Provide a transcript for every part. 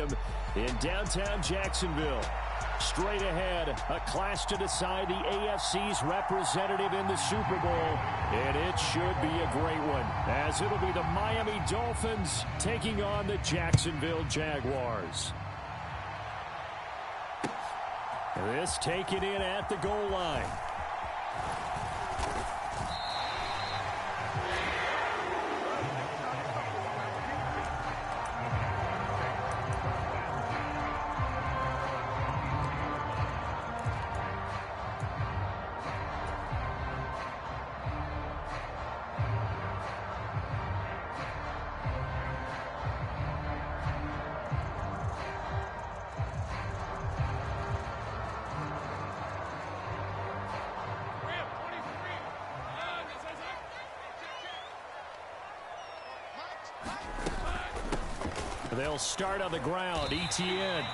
Stadium in downtown Jacksonville. Straight ahead, a clash to decide the AFC's representative in the Super Bowl. And it should be a great one, as it'll be the Miami Dolphins taking on the Jacksonville Jaguars. This taken in at the goal line. They'll start on the ground. ETN,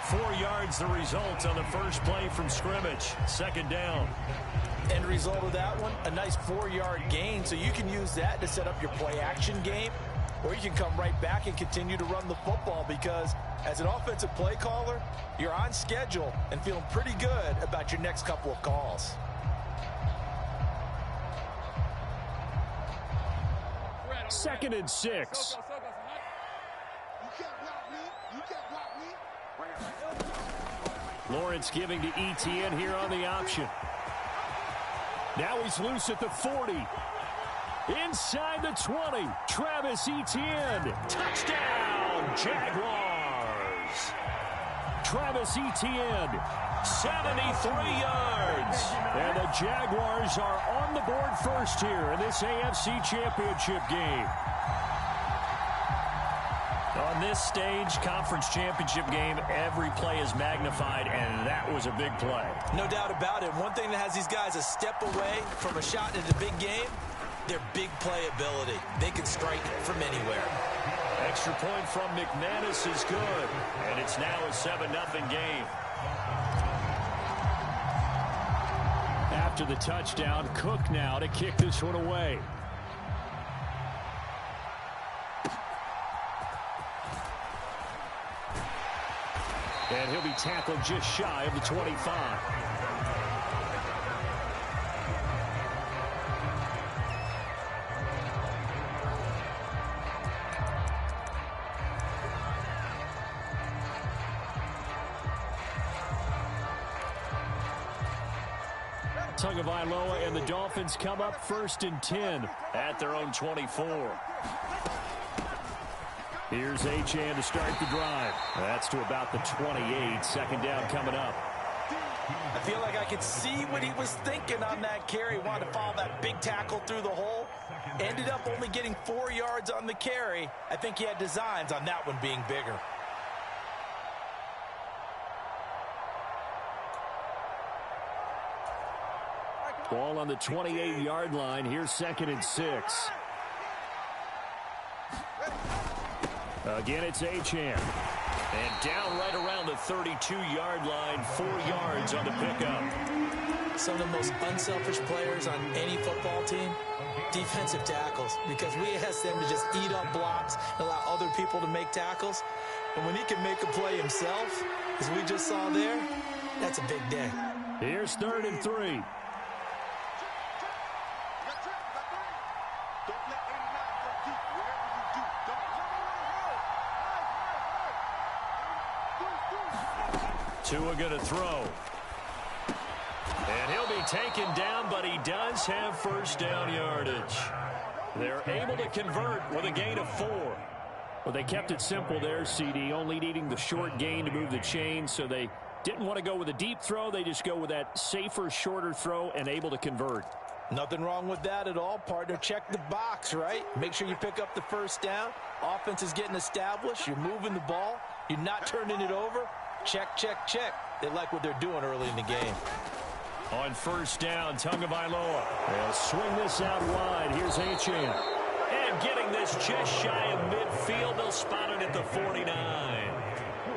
4 yards the result on the first play from scrimmage. Second down. End result of that one, a nice 4-yard gain. So you can use that to set up your play action game, or you can come right back and continue to run the football, because as an offensive play caller, you're on schedule and feeling pretty good about your next couple of calls. Second and 6. Lawrence giving to ETN here on the option. Now he's loose at the 40. Inside the 20. Travis Etienne. Touchdown, Jaguars. Travis Etienne, 73 yards. And the Jaguars are on the board first here in this AFC Championship game. On this stage, conference championship game, every play is magnified, and that was a big play. No doubt about it. One thing that has these guys a step away from a shot in the big game, their big play ability. They can strike from anywhere. Extra point from McManus is good, and it's now a 7-0 game. After the touchdown, Cook now to kick this one away. And he'll be tackled just shy of the 25. Tagovailoa and the Dolphins come up 1st and 10 at their own 24. Here's Achane to start the drive. That's to about the 28. Second down coming up. I feel like I could see what he was thinking on that carry. Wanted to follow that big tackle through the hole. Ended up only getting 4 yards on the carry. I think he had designs on that one being bigger. Ball on the 28-yard line. Here's 2nd and 6. Again, it's Achane. And down right around the 32-yard line, 4 yards on the pickup. Some of the most unselfish players on any football team, defensive tackles, because we ask them to just eat up blocks and allow other people to make tackles. And when he can make a play himself, as we just saw there, that's a big day. Here's 3rd and 3. Tua going to throw. And he'll be taken down, but he does have first down yardage. They're able to convert with a gain of 4. Well, they kept it simple there, CD, only needing the short gain to move the chain, so they didn't want to go with a deep throw. They just go with that safer, shorter throw and able to convert. Nothing wrong with that at all, partner. Check the box, right? Make sure you pick up the first down. Offense is getting established. You're moving the ball. You're not turning it over. Check, check, check. They like what they're doing early in the game. On first down, Tagovailoa. They'll swing this out wide. Here's Achane. And getting this just shy of midfield. They'll spot it at the 49.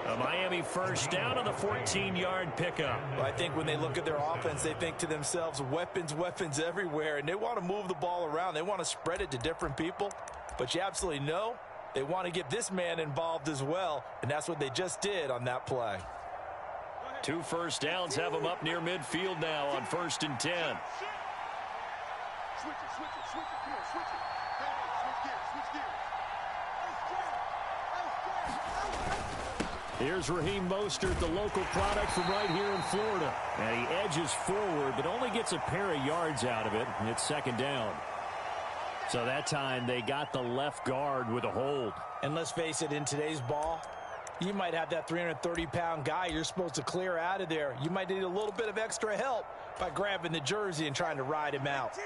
A Miami first down on the 14-yard pickup. Well, I think when they look at their offense, they think to themselves, weapons, weapons everywhere. And they want to move the ball around. They want to spread it to different people. But you absolutely know they want to get this man involved as well, and that's what they just did on that play. 2 first downs have them up near midfield now on 1st and 10. Here's Raheem Mostert, the local product from right here in Florida. And he edges forward, but only gets a pair of yards out of it, and it's 2nd down. So that time they got the left guard with a hold. And let's face it, in today's ball, you might have that 330-pound guy you're supposed to clear out of there. You might need a little bit of extra help by grabbing the jersey and trying to ride him out.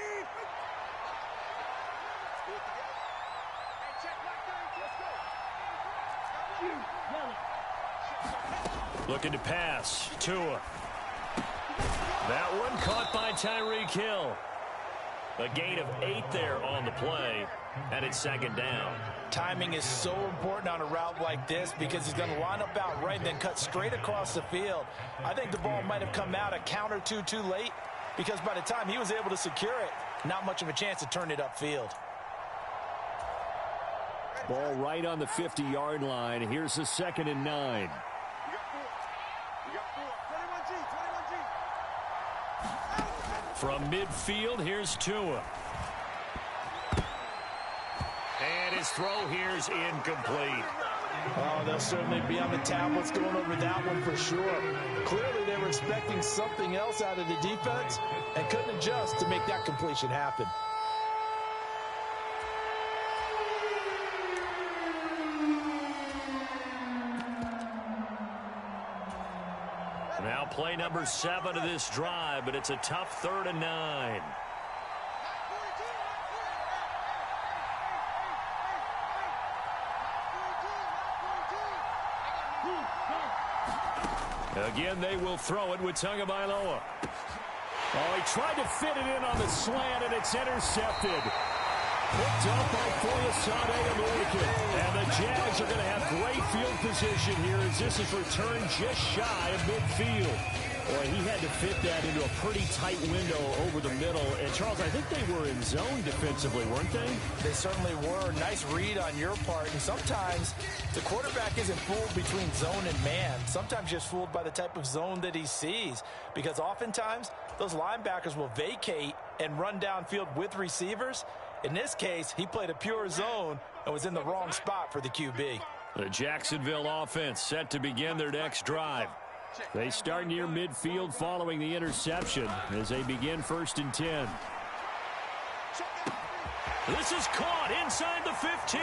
Looking to pass. Tua. That one caught by Tyreek Hill. A gain of 8 there on the play, and it's 2nd down. Timing is so important on a route like this because he's going to line up out right and then cut straight across the field. I think the ball might have come out a count or two too late because by the time he was able to secure it, not much of a chance to turn it upfield. Ball right on the 50-yard line. Here's the 2nd and 9. From midfield, here's Tua. And his throw here's incomplete. Oh, they'll certainly be on the tablets going over that one for sure. Clearly, they were expecting something else out of the defense and couldn't adjust to make that completion happen. Now play number 7 of this drive, but it's a tough 3rd and 9. Again, they will throw it with Tagovailoa. Oh, he tried to fit it in on the slant, and it's intercepted. Picked up by Foyesade American. And the Jags are going to have great field position here as this is returned just shy of midfield. Boy, he had to fit that into a pretty tight window over the middle. And, Charles, I think they were in zone defensively, weren't they? They certainly were. Nice read on your part. And sometimes the quarterback isn't fooled between zone and man. Sometimes just fooled by the type of zone that he sees. Because oftentimes those linebackers will vacate and run downfield with receivers. In this case, he played a pure zone and was in the wrong spot for the QB. The Jacksonville offense set to begin their next drive. They start near midfield following the interception as they begin 1st and 10. This is caught inside the 15.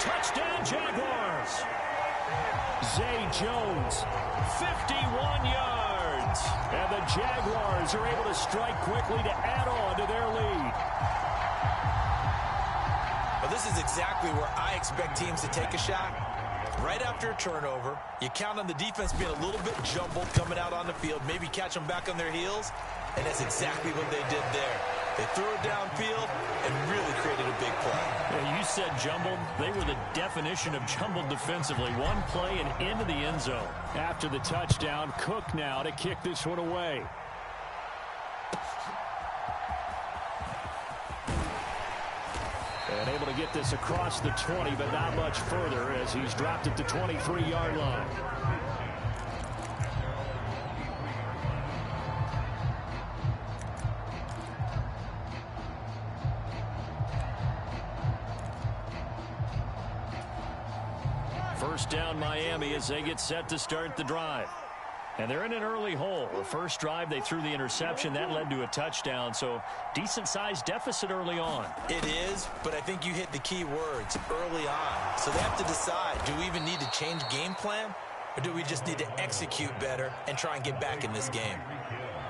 Touchdown, Jaguars. Zay Jones, 51 yards. and the Jaguars are able to strike quickly to add on to their lead. Well, this is exactly where I expect teams to take a shot. Right after a turnover, you count on the defense being a little bit jumbled coming out on the field, maybe catch them back on their heels, and that's exactly what they did there. They threw it downfield and really created a big play. Yeah, you said jumbled. They were the definition of jumbled defensively. One play and into the end zone. After the touchdown, Cook now to kick this one away. And able to get this across the 20, but not much further as he's dropped it to 23-yard line. First down Miami as they get set to start the drive. And they're in an early hole. The first drive, they threw the interception. That led to a touchdown, so decent-sized deficit early on. It is, but I think you hit the key words, early on. So they have to decide, do we even need to change game plan, or do we just need to execute better and try and get back in this game?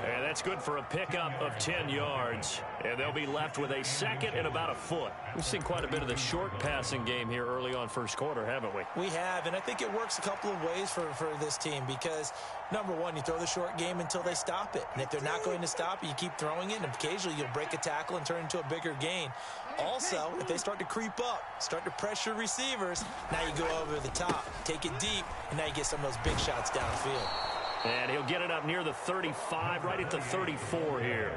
And that's good for a pickup of 10 yards. And they'll be left with a second and about a foot. We've seen quite a bit of the short passing game here early on first quarter, haven't we? We have, and I think it works a couple of ways for this team because, number one, you throw the short game until they stop it. And if they're not going to stop it, you keep throwing it, and occasionally you'll break a tackle and turn it into a bigger gain. Also, if they start to creep up, start to pressure receivers, now you go over the top, take it deep, and now you get some of those big shots downfield. And he'll get it up near the 35, right at the 34 here.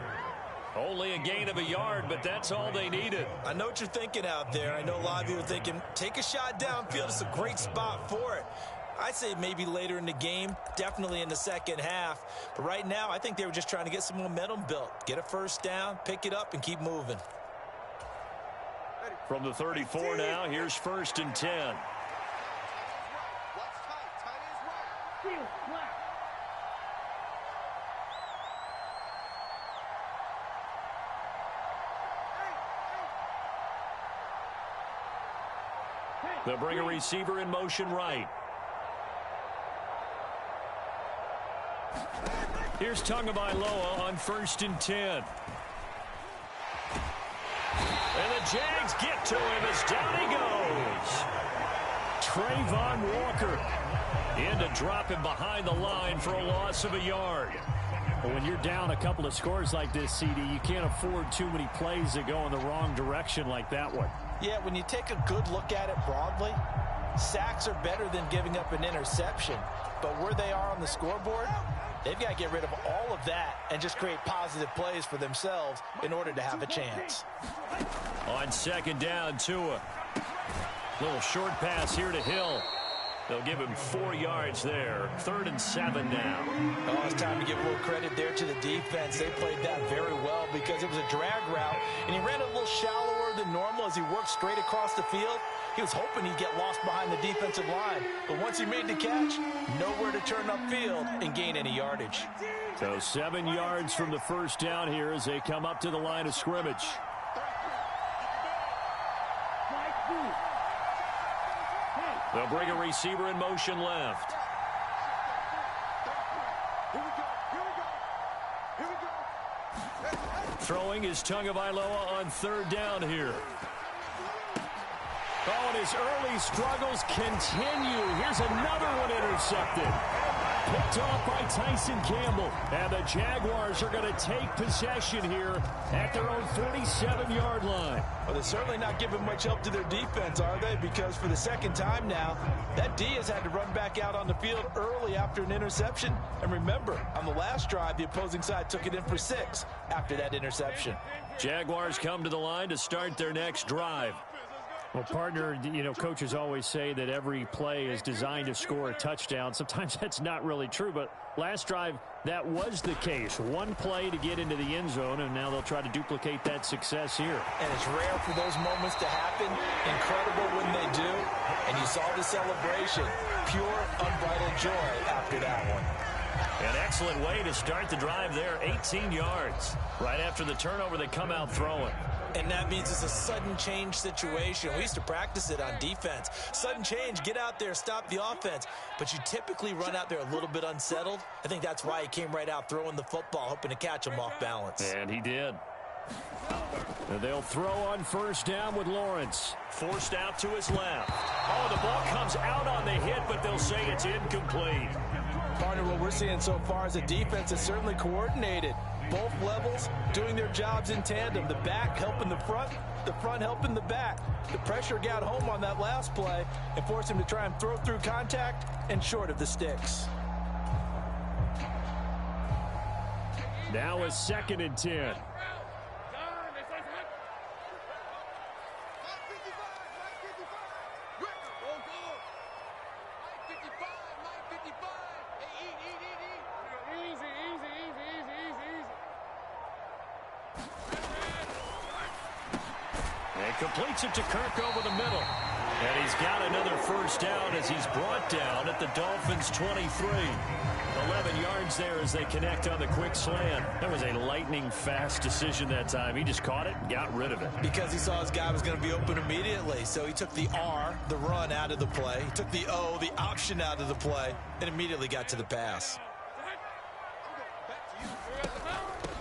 Only a gain of a yard, but that's all they needed. I know what you're thinking out there. I know a lot of you are thinking, take a shot downfield. It's a great spot for it. I'd say maybe later in the game, definitely in the second half. But right now, I think they were just trying to get some momentum built. Get a first down, pick it up, and keep moving. From the 34 now, here's 1st and 10. They'll bring a receiver in motion right. Here's Tagovailoa on 1st and 10. And the Jags get to him as down he goes. Trayvon Walker in to drop him behind the line for a loss of a yard. Well, when you're down a couple of scores like this, CD, you can't afford too many plays that go in the wrong direction like that one. Yeah, when you take a good look at it broadly, sacks are better than giving up an interception. But where they are on the scoreboard, they've got to get rid of all of that and just create positive plays for themselves in order to have a chance. On 2nd down, Tua. Little short pass here to Hill. They'll give him 4 yards there. 3rd and 7 now. Oh, it's time to give a little credit there to the defense. They played that very well because it was a drag route, and he ran a little shallower than normal as he worked straight across the field. He was hoping he'd get lost behind the defensive line, but once he made the catch, nowhere to turn upfield and gain any yardage. So 7 yards from the first down here as they come up to the line of scrimmage. They'll bring a receiver in motion left. Throwing is Tagovailoa on 3rd down here. Oh, and his early struggles continue. Here's another one intercepted. Picked off by Tyson Campbell. And the Jaguars are going to take possession here at their own 47-yard line. Well, they're certainly not giving much help to their defense, are they? Because for the second time now, that D has had to run back out on the field early after an interception. And remember, on the last drive, the opposing side took it in for 6 after that interception. Jaguars come to the line to start their next drive. Well, partner, coaches always say that every play is designed to score a touchdown. Sometimes that's not really true, but last drive, that was the case. One play to get into the end zone, and now they'll try to duplicate that success here. And it's rare for those moments to happen. Incredible when they do. And you saw the celebration. Pure, unbridled joy after that one. An excellent way to start the drive there. 18 yards. Right after the turnover, they come out throwing. And that means it's a sudden change situation. We used to practice it on defense. Sudden change, get out there, stop the offense. But you typically run out there a little bit unsettled. I think that's why he came right out throwing the football, hoping to catch him off balance. And he did. And they'll throw on 1st down with Lawrence. Forced out to his left. Oh, the ball comes out on the hit, but they'll say it's incomplete. Partner, what we're seeing so far is a defense that's certainly coordinated. Both levels doing their jobs in tandem. The back helping the front helping the back. The pressure got home on that last play and forced him to try and throw through contact and short of the sticks. Now a 2nd and 10. Completes it to Kirk over the middle. And he's got another 1st down as he's brought down at the Dolphins' 23. 11 yards there as they connect on the quick slant. That was a lightning-fast decision that time. He just caught it and got rid of it. Because he saw his guy was going to be open immediately. So he took the R, the run, out of the play. He took the O, the option, out of the play, and immediately got to the pass.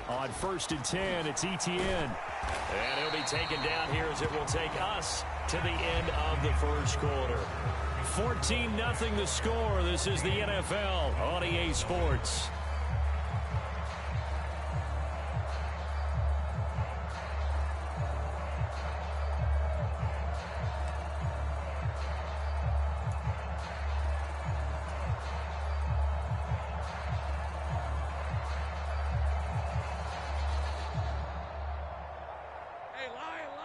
On 1st and 10, it's Etienne. And he'll be taken down here as it will take us to the end of the first quarter. 14-0 the score. This is the NFL on EA Sports.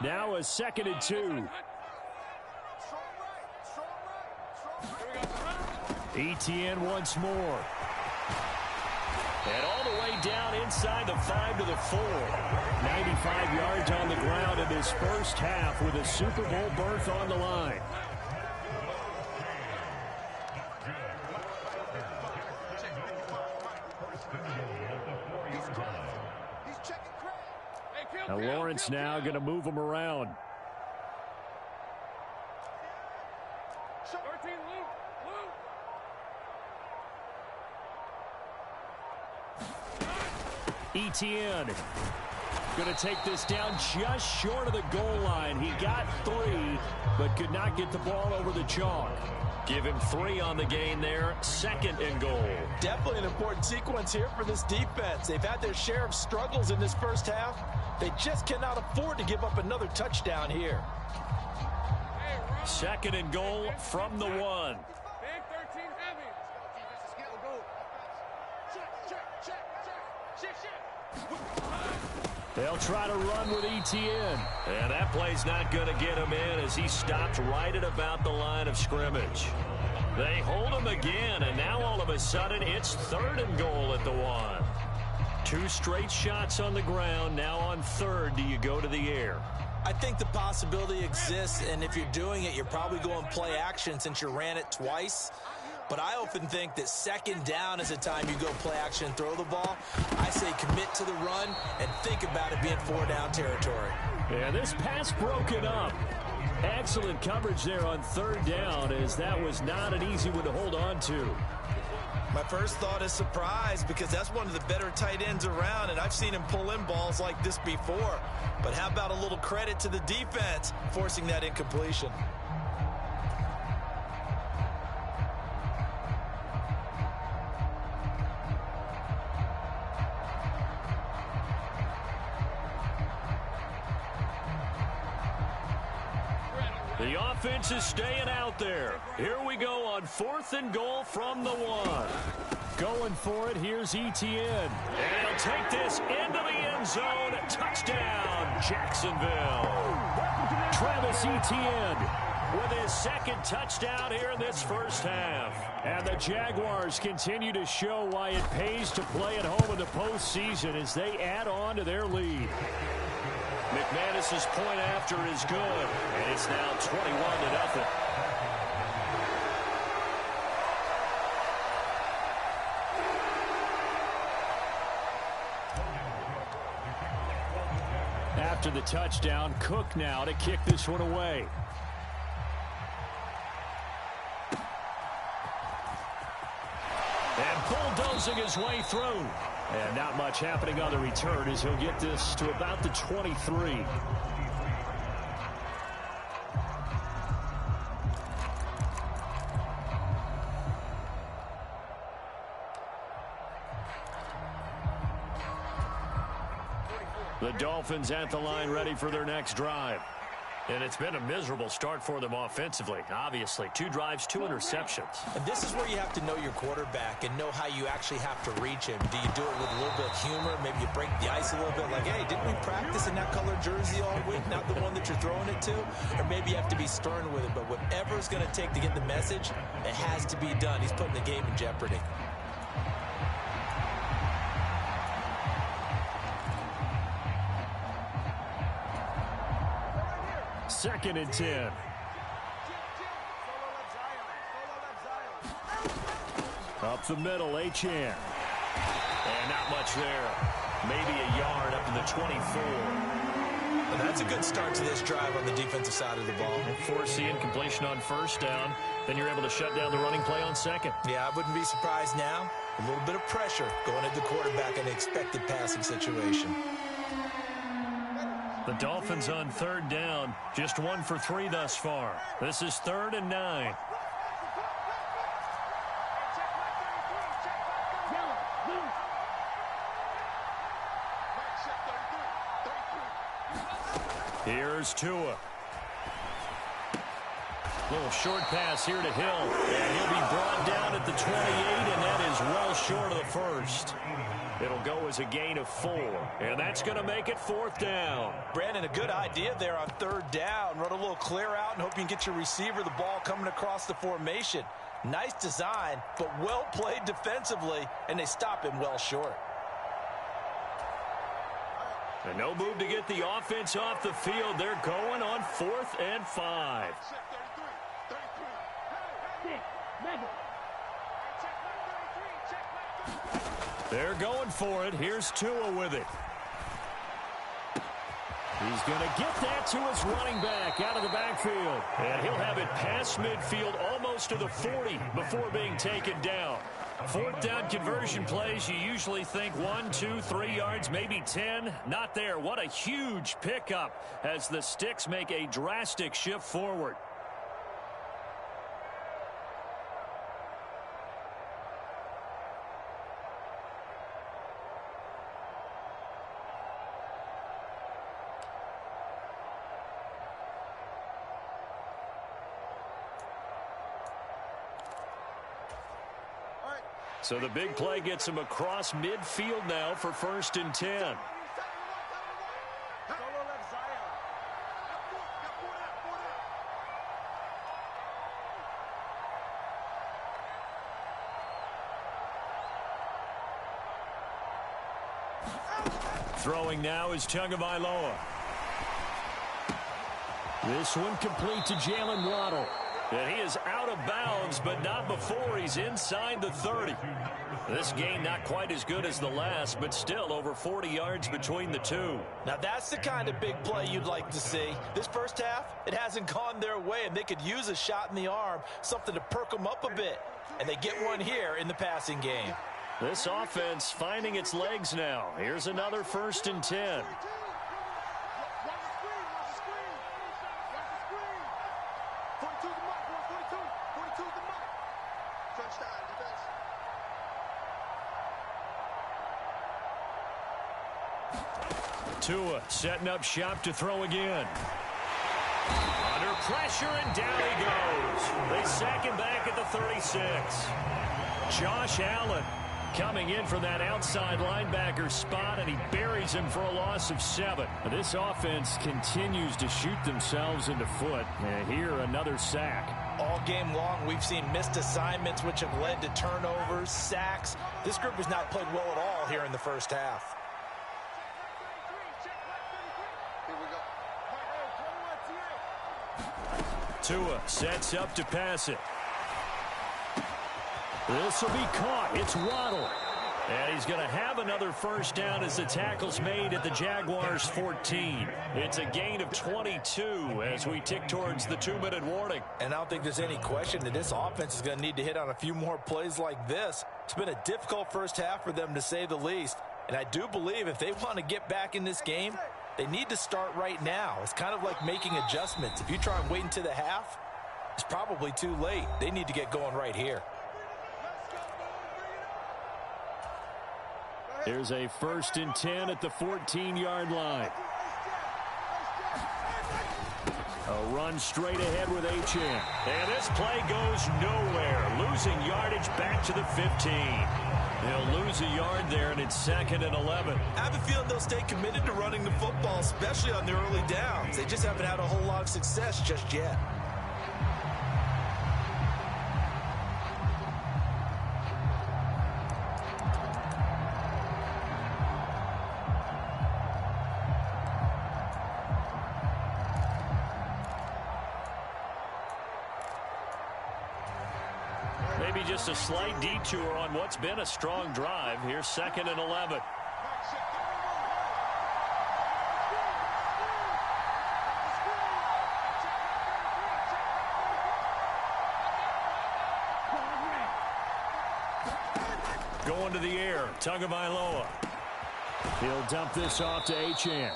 Now a 2nd and 2. Etienne once more. And all the way down inside the 5 to the 4. 95 yards on the ground in this first half with a Super Bowl berth on the line. Now Lawrence now going to move him around. Etienne going to take this down just short of the goal line. He got 3, but could not get the ball over the chalk. Give him 3 on the gain there. 2nd and goal. Definitely an important sequence here for this defense. They've had their share of struggles in this first half. They just cannot afford to give up another touchdown here. 2nd and goal from the 1. They'll try to run with Etienne. And that play's not going to get him in as he stopped right at about the line of scrimmage. They hold him again, and now all of a sudden it's 3rd and goal at the 1. 2 straight shots on the ground. Now on 3rd, do you go to the air? I think the possibility exists, and if you're doing it, you're probably going play action since you ran it twice. But I often think that 2nd down is a time you go play action and throw the ball. I say commit to the run and think about it being 4-down territory. Yeah, this pass broken up. Excellent coverage there on 3rd down, as that was not an easy one to hold on to. My first thought is surprise, because that's one of the better tight ends around, and I've seen him pull in balls like this before. But how about a little credit to the defense forcing that incompletion? The offense is staying out there. Here we go on 4th and goal from the 1. Going for it, here's Etienne. And he'll take this into the end zone. Touchdown, Jacksonville. Travis Etienne with his 2nd touchdown here in this first half. And the Jaguars continue to show why it pays to play at home in the postseason as they add on to their lead. McManus's point after is good, and it's now 21-0. After the touchdown, Cook now to kick this one away. And bulldozing his way through. And not much happening on the return as he'll get this to about the 23. The Dolphins at the line ready for their next drive. And it's been a miserable start for them offensively, obviously. 2 drives, 2 interceptions. And this is where you have to know your quarterback and know how you actually have to reach him. Do you do it with a little bit of humor? Maybe you break the ice a little bit, like, hey, didn't we practice in that colored jersey all week, not the one that you're throwing it to? Or maybe you have to be stern with it. But whatever it's going to take to get the message, it has to be done. He's putting the game in jeopardy. Second and 10. Up the middle, Achane. And not much there. Maybe a yard up to the 24. And that's a good start to this drive on the defensive side of the ball. And force the incompletion on 1st down. Then you're able to shut down the running play on 2nd. Yeah, I wouldn't be surprised now. A little bit of pressure going at the quarterback in an expected passing situation. The Dolphins on 3rd down, just 1 for 3 thus far. This is 3rd and 9. Here's Tua. Little short pass here to Hill. And he'll be brought down at the 28, and that is is well short of the first. It'll go as a gain of 4, and that's going to make it 4th down. Brandon, a good idea there on 3rd down. Run a little clear out and hope you can get your receiver the ball coming across the formation. Nice design, but well played defensively, and they stop him well short. And no move to get the offense off the field. They're going on 4th and 5. They're going for it. Here's Tua with it. He's going to get that to his running back out of the backfield. And he'll have it past midfield almost to the 40 before being taken down. 4th down conversion plays, you usually think 1, 2, 3 yards, maybe 10. Not there. What a huge pickup as the Sticks make a drastic shift forward. So the big play gets him across midfield now for 1st and 10. Throwing now is Tagovailoa. This one complete to Jalen Waddle. And he is out of bounds, but not before he's inside the 30. This game not quite as good as the last, but still over 40 yards between the two. Now that's the kind of big play you'd like to see. This first half, it hasn't gone their way, and they could use a shot in the arm, something to perk them up a bit. And they get one here in the passing game. This offense finding its legs now. Here's another 1st and 10. Tua setting up shop to throw again. Under pressure, and down he goes. They sack him back at the 36. Josh Allen coming in from that outside linebacker spot, and he buries him for a loss of 7. This offense continues to shoot themselves in the foot. And here, another sack. All game long, we've seen missed assignments, which have led to turnovers, sacks. This group has not played well at all here in the first half. Tua sets up to pass it. This will be caught. It's Waddle. And he's going to have another 1st down as the tackle's made at the Jaguars' 14. It's a gain of 22 as we tick towards the 2-minute warning. And I don't think there's any question that this offense is going to need to hit on a few more plays like this. It's been a difficult first half for them, to say the least. And I do believe if they want to get back in this game, they need to start right now. It's kind of like making adjustments. If you try and wait until the half, it's probably too late. They need to get going right here. There's a 1st and 10 at the 14-yard line. A run straight ahead with Achane. And this play goes nowhere. Losing yardage back to the 15. They'll lose a yard there, and it's 2nd and 11. I have a feeling they'll stay committed to running the football, especially on the early downs. They just haven't had a whole lot of success just yet. Maybe just a slight detour on what's been a strong drive. Here's 2nd and 11. Going to the air, Tagovailoa. He'll dump this off to Achane.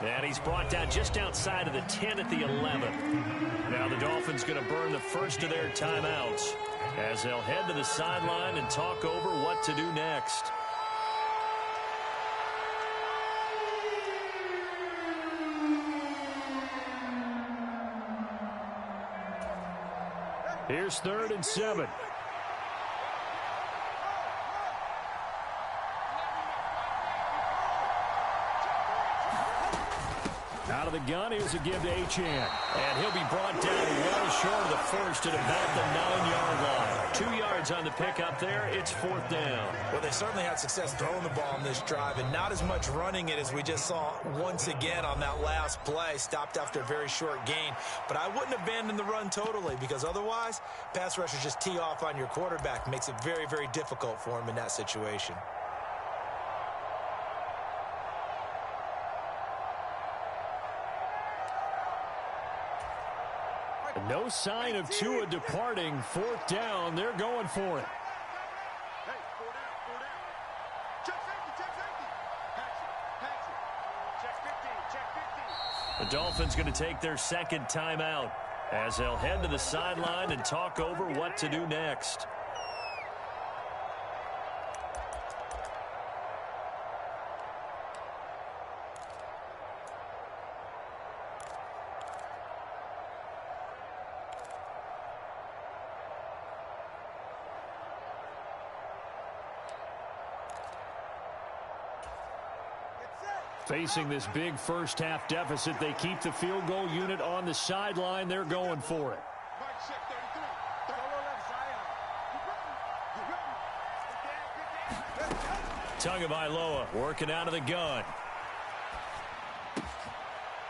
And he's brought down just outside of the 10 at the 11. Now the Dolphins going to burn the first of their timeouts as they'll head to the sideline and talk over what to do next. Here's 3rd and 7. the gun. Here's a give to Achane. And he'll be brought down well short of the first at about the 9-yard line. 2 yards on the pickup there. It's 4th down. Well, they certainly had success throwing the ball on this drive, and not as much running it as we just saw once again on that last play. Stopped after a very short gain. But I wouldn't abandon the run totally, because otherwise, pass rushers just tee off on your quarterback. Makes it very, very difficult for him in that situation. No sign of Tua departing. 4th down. They're going for it. The Dolphins going to take their second timeout as they'll head to the sideline and talk over what to do next. Facing this big first-half deficit, they keep the field goal unit on the sideline. They're going for it. Tagovailoa working out of the gun.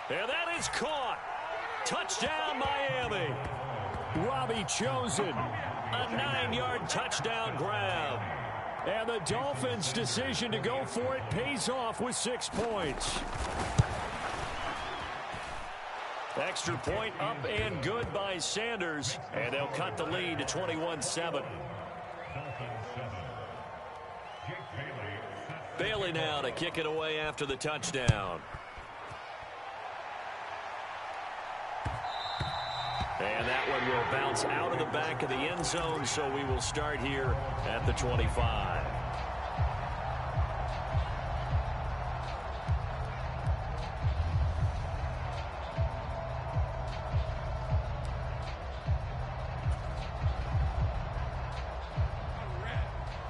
And that is caught. Touchdown, Miami. Robbie Chosen. A 9-yard touchdown grab. And the Dolphins' decision to go for it pays off with 6 points. Extra point up and good by Sanders. And they'll cut the lead to 21-7. Bailey now to kick it away after the touchdown. And that one will bounce out of the back of the end zone, so we will start here at the 25.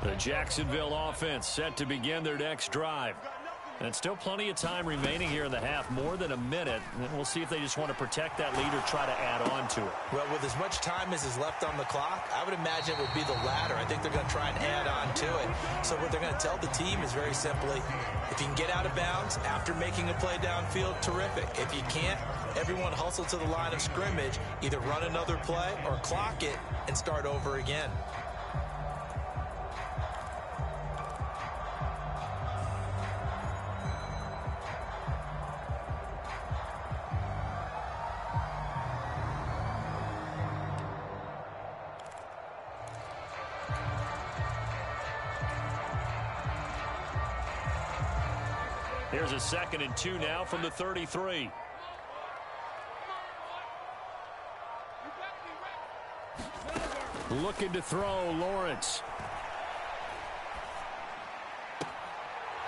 The Jacksonville offense set to begin their next drive. And still plenty of time remaining here in the half, more than a minute. And we'll see if they just want to protect that lead or try to add on to it. Well, with as much time as is left on the clock, I would imagine it would be the latter. I think they're going to try and add on to it. So what they're going to tell the team is very simply, if you can get out of bounds after making a play downfield, terrific. If you can't, everyone hustle to the line of scrimmage, either run another play or clock it and start over again. Here's a 2nd and 2 now from the 33. Looking to throw, Lawrence.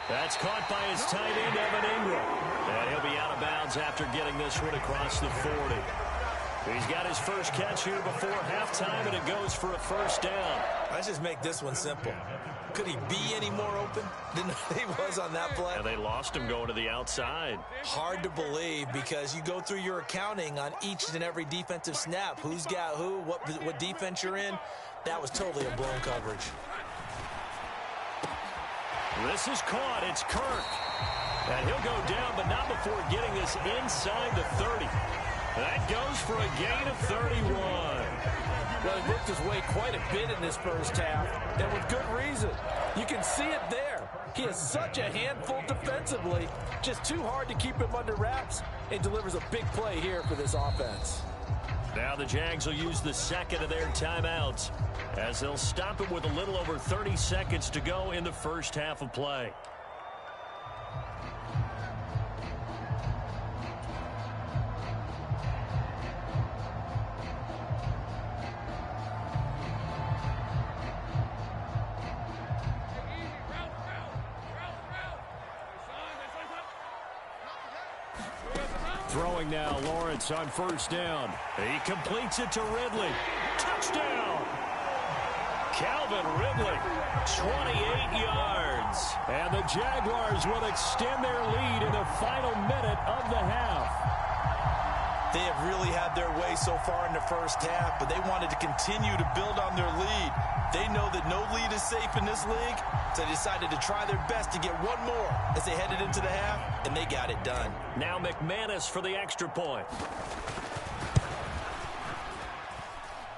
That's caught by his tight end, Evan Ingram. And he'll be out of bounds after getting this one across the 40. He's got his first catch here before halftime, and it goes for a 1st down. Let's just make this one simple. Could he be any more open than he was on that play? And they lost him going to the outside. Hard to believe, because you go through your accounting on each and every defensive snap. Who's got who, what defense you're in. That was totally a blown coverage. This is caught. It's Kirk. And he'll go down, but not before getting this inside the 30. That goes for a gain of 31. Well, he worked his way quite a bit in this first half, and with good reason. You can see it there. He is such a handful defensively, just too hard to keep him under wraps, and delivers a big play here for this offense. Now the Jags will use the 2nd of their timeouts, as they'll stop it with a little over 30 seconds to go in the first half of play. Throwing now, Lawrence on 1st down. He completes it to Ridley. Touchdown! Cal Calvin Ridley, 28 yards. And the Jaguars will extend their lead in the final minute of the half. They have really had their way so far in the first half, but they wanted to continue to build on their lead. They know that no lead is safe in this league, so they decided to try their best to get one more as they headed into the half, and they got it done. Now McManus for the extra point.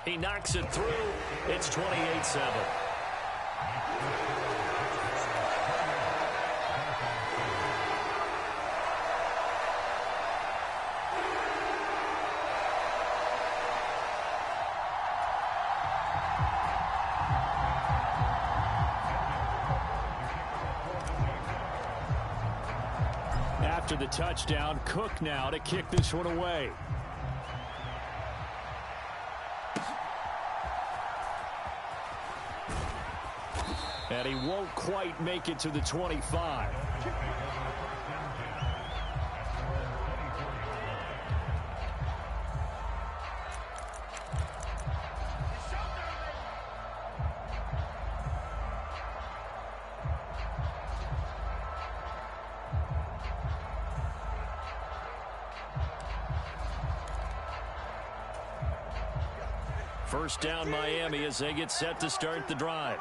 He knocks it through. It's 28-7. After the touchdown, Cook now to kick this one away. And he won't quite make it to the 25. First down Miami as they get set to start the drive.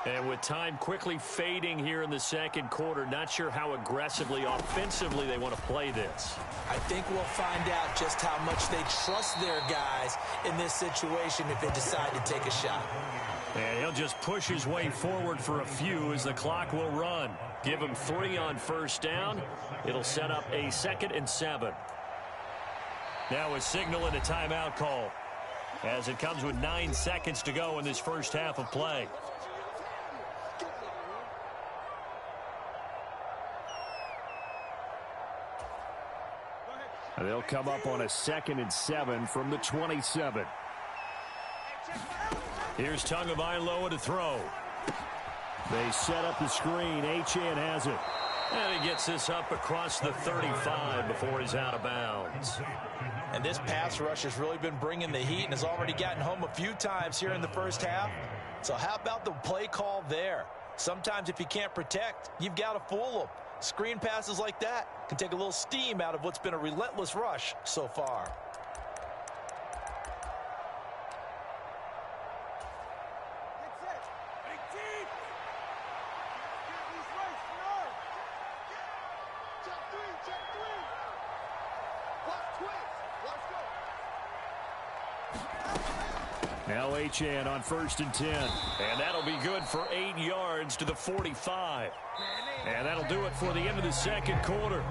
And with time quickly fading here in the second quarter, not sure how aggressively, offensively they want to play this. I think we'll find out just how much they trust their guys in this situation if they decide to take a shot. And he'll just push his way forward for a few as the clock will run. Give him 3 on first down. It'll set up a 2nd and 7. Now a signal and a timeout call, as it comes with 9 seconds to go in this first half of play. They'll come up on a 2nd and 7 from the 27. Here's Tagovailoa to throw. They set up the screen. Achane has it. And he gets this up across the 35 before he's out of bounds. And this pass rush has really been bringing the heat and has already gotten home a few times here in the first half. So how about the play call there? Sometimes if you can't protect, you've got to fool them. Screen passes like that can take a little steam out of what's been a relentless rush so far. Now Achane on 1st and 10. And that'll be good for 8 yards to the 45. And that'll do it for the end of the second quarter.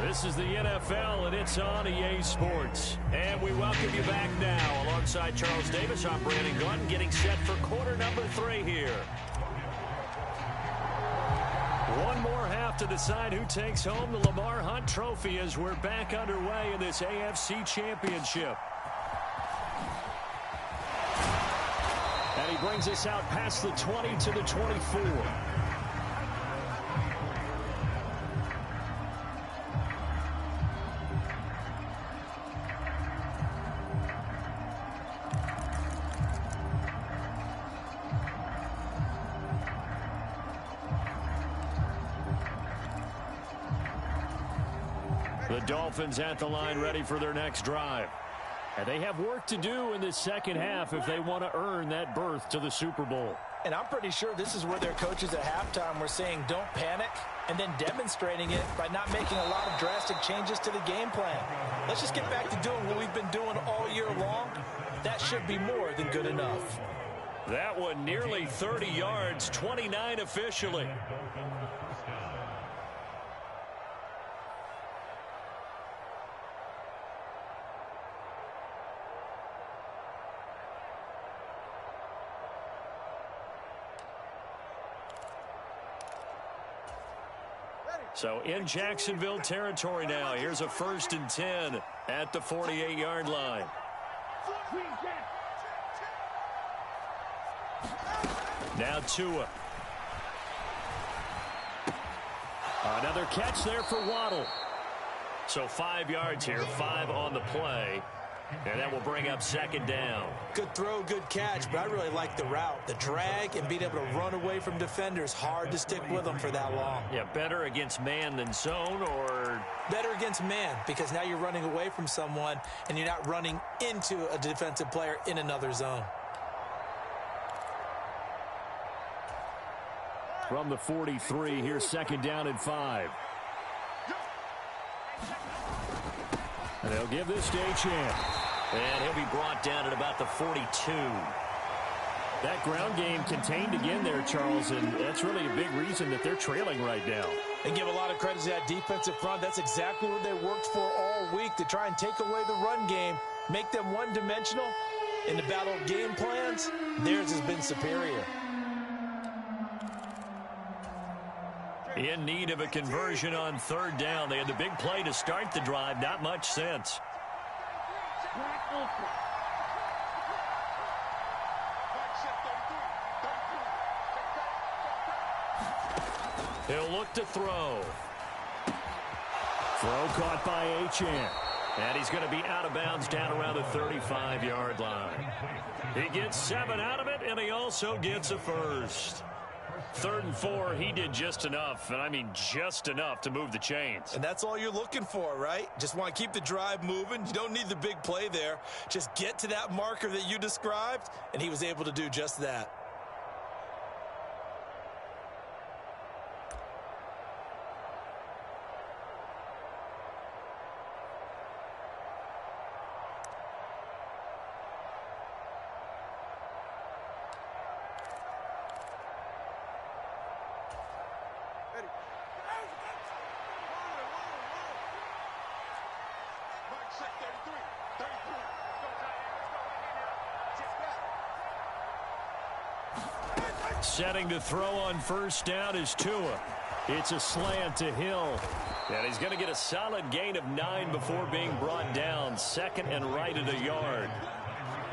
This is the NFL, and it's on EA Sports. And we welcome you back now. Alongside Charles Davis, I'm Brandon Gunn, getting set for quarter number 3 here. One more half to decide who takes home the Lamar Hunt Trophy as we're back underway in this AFC Championship. And he brings us out past the 20 to the 24. The Dolphins at the line ready for their next drive. And they have work to do in the second half if they want to earn that berth to the Super Bowl. And I'm pretty sure this is where their coaches at halftime were saying don't panic, and then demonstrating it by not making a lot of drastic changes to the game plan. Let's just get back to doing what we've been doing all year long. That should be more than good enough. That one nearly 30 yards, 29 officially. So in Jacksonville territory now. Here's a 1st and 10 at the 48-yard line. Now Tua. Another catch there for Waddle. So 5 yards here, 5 on the play. And that will bring up second down. Good throw, good catch, but I really like the route. The drag and being able to run away from defenders, hard to stick with them for that long. Yeah, better against man than zone, or? Better against man, because now you're running away from someone and you're not running into a defensive player in another zone. From the 43, here's second down and 5. And they'll give this to Achane. And he'll be brought down at about the 42. That ground game contained again there, Charles, and that's really a big reason that they're trailing right now. And give a lot of credit to that defensive front. That's exactly what they worked for all week, to try and take away the run game, make them one-dimensional. In the battle of game plans, theirs has been superior. In need of a conversion on third down. They had the big play to start the drive. Not much sense. He'll look to throw. Throw caught by Achane. And he's going to be out of bounds down around the 35-yard line. He gets 7 out of it, and he also gets a first. 3rd and 4, he did just enough, and I mean just enough to move the chains. And that's all you're looking for, right? Just want to keep the drive moving. You don't need the big play there. Just get to that marker that you described, and he was able to do just that. Setting to throw on first down is Tua. It's a slant to Hill. And he's going to get a solid gain of 9 before being brought down. 2nd and right at a yard.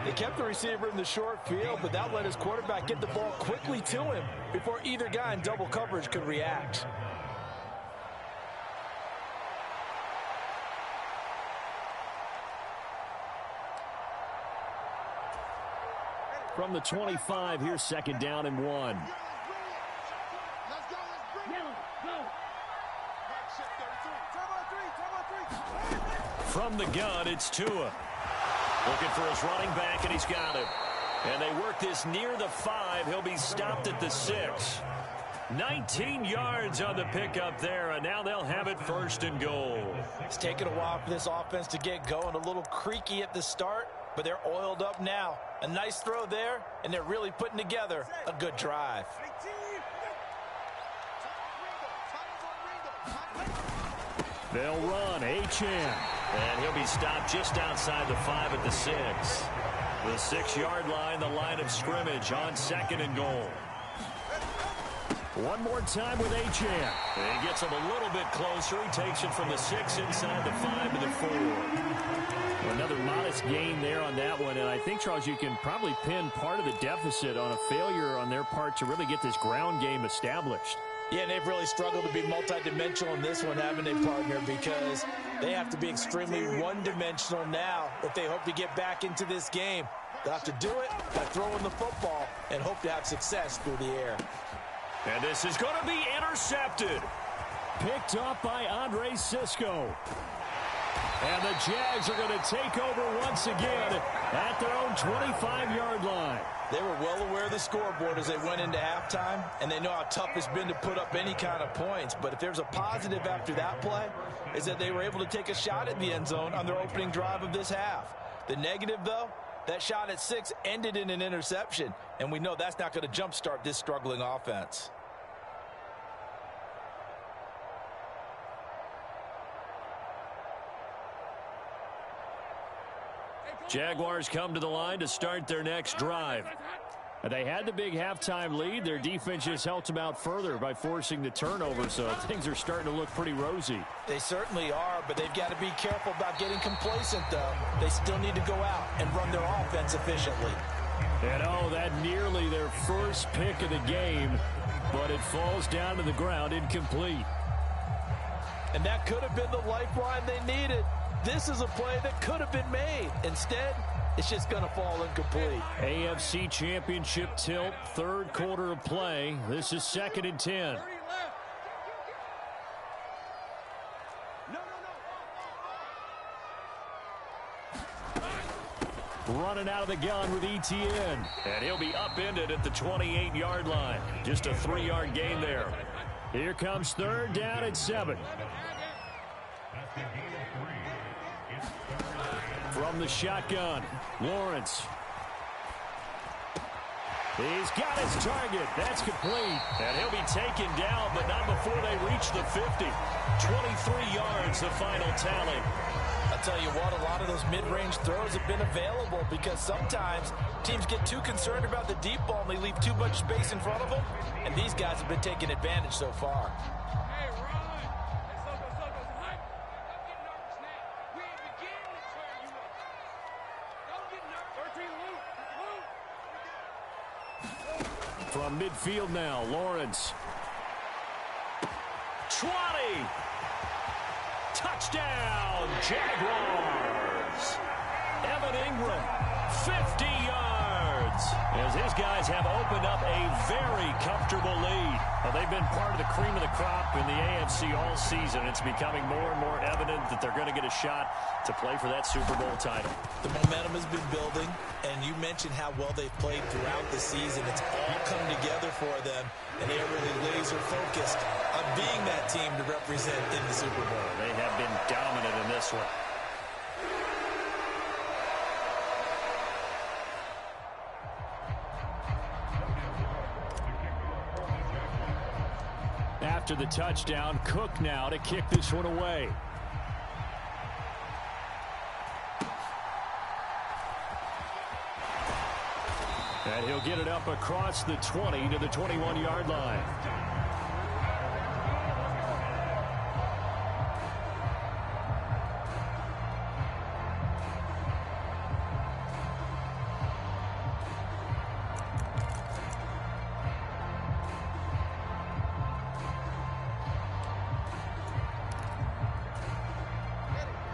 They kept the receiver in the short field, but that let his quarterback get the ball quickly to him before either guy in double coverage could react. From the 25, here's second down and 1. From the gun, it's Tua. Looking for his running back, and he's got it. And they work this near the 5. He'll be stopped at the 6. 19 yards on the pickup there, and now they'll have it 1st and goal. It's taken a while for this offense to get going. A little creaky at the start, but they're oiled up now. A nice throw there, and they're really putting together a good drive. They'll run. Achane. And he'll be stopped just outside the 5 at the 6. The 6-yard line, the line of scrimmage on 2nd and goal. One more time with Achane. He gets him a little bit closer. He takes it from the 6 inside the 5 to the 4. Another modest gain there on that one. And I think, Charles, you can probably pin part of the deficit on a failure on their part to really get this ground game established. Yeah, and they've really struggled to be multidimensional in this one, haven't they, partner? Because they have to be extremely one-dimensional now if they hope to get back into this game. They'll have to do it by throwing the football and hope to have success through the air. And this is going to be intercepted. Picked up by Andre Cisco. And the Jags are going to take over once again at their own 25-yard line. They were well aware of the scoreboard as they went into halftime, and they know how tough it's been to put up any kind of points. But if there's a positive after that play, is that they were able to take a shot at the end zone on their opening drive of this half. The negative, though, that shot at 6 ended in an interception, and we know that's not going to jumpstart this struggling offense. Jaguars come to the line to start their next drive. They had the big halftime lead. Their defense just helped them out further by forcing the turnover, so things are starting to look pretty rosy. They certainly are, but they've got to be careful about getting complacent, though. They still need to go out and run their offense efficiently. And, that nearly their first pick of the game, but it falls down to the ground incomplete. And that could have been the lifeline they needed. This is a play that could have been made. Instead, it's just going to fall incomplete. AFC Championship tilt, third quarter of play. This is 2nd and 10. Running out of the gun with ETN. And he'll be upended at the 28-yard line. Just a 3-yard gain there. Here comes 3rd down at 7. From the shotgun, Lawrence. He's got his target. That's complete. And he'll be taken down, but not before they reach the 50. 23 yards, the final tally. I'll tell you what, a lot of those mid-range throws have been available because sometimes teams get too concerned about the deep ball and they leave too much space in front of them. And these guys have been taking advantage so far. From midfield now, Lawrence. 20. Touchdown, Jaguars. Evan Ingram, 50 yards. As his guys have opened up a very comfortable lead. Well, they've been part of the cream of the crop in the AFC all season. It's becoming more and more evident that they're going to get a shot to play for that Super Bowl title. The momentum has been building, and you mentioned how well they've played throughout the season. It's all come together for them, and they are really laser-focused on being that team to represent in the Super Bowl. They have been dominant in this one. After the touchdown, Cook now to kick this one away. And he'll get it up across the 20 to the 21-yard line.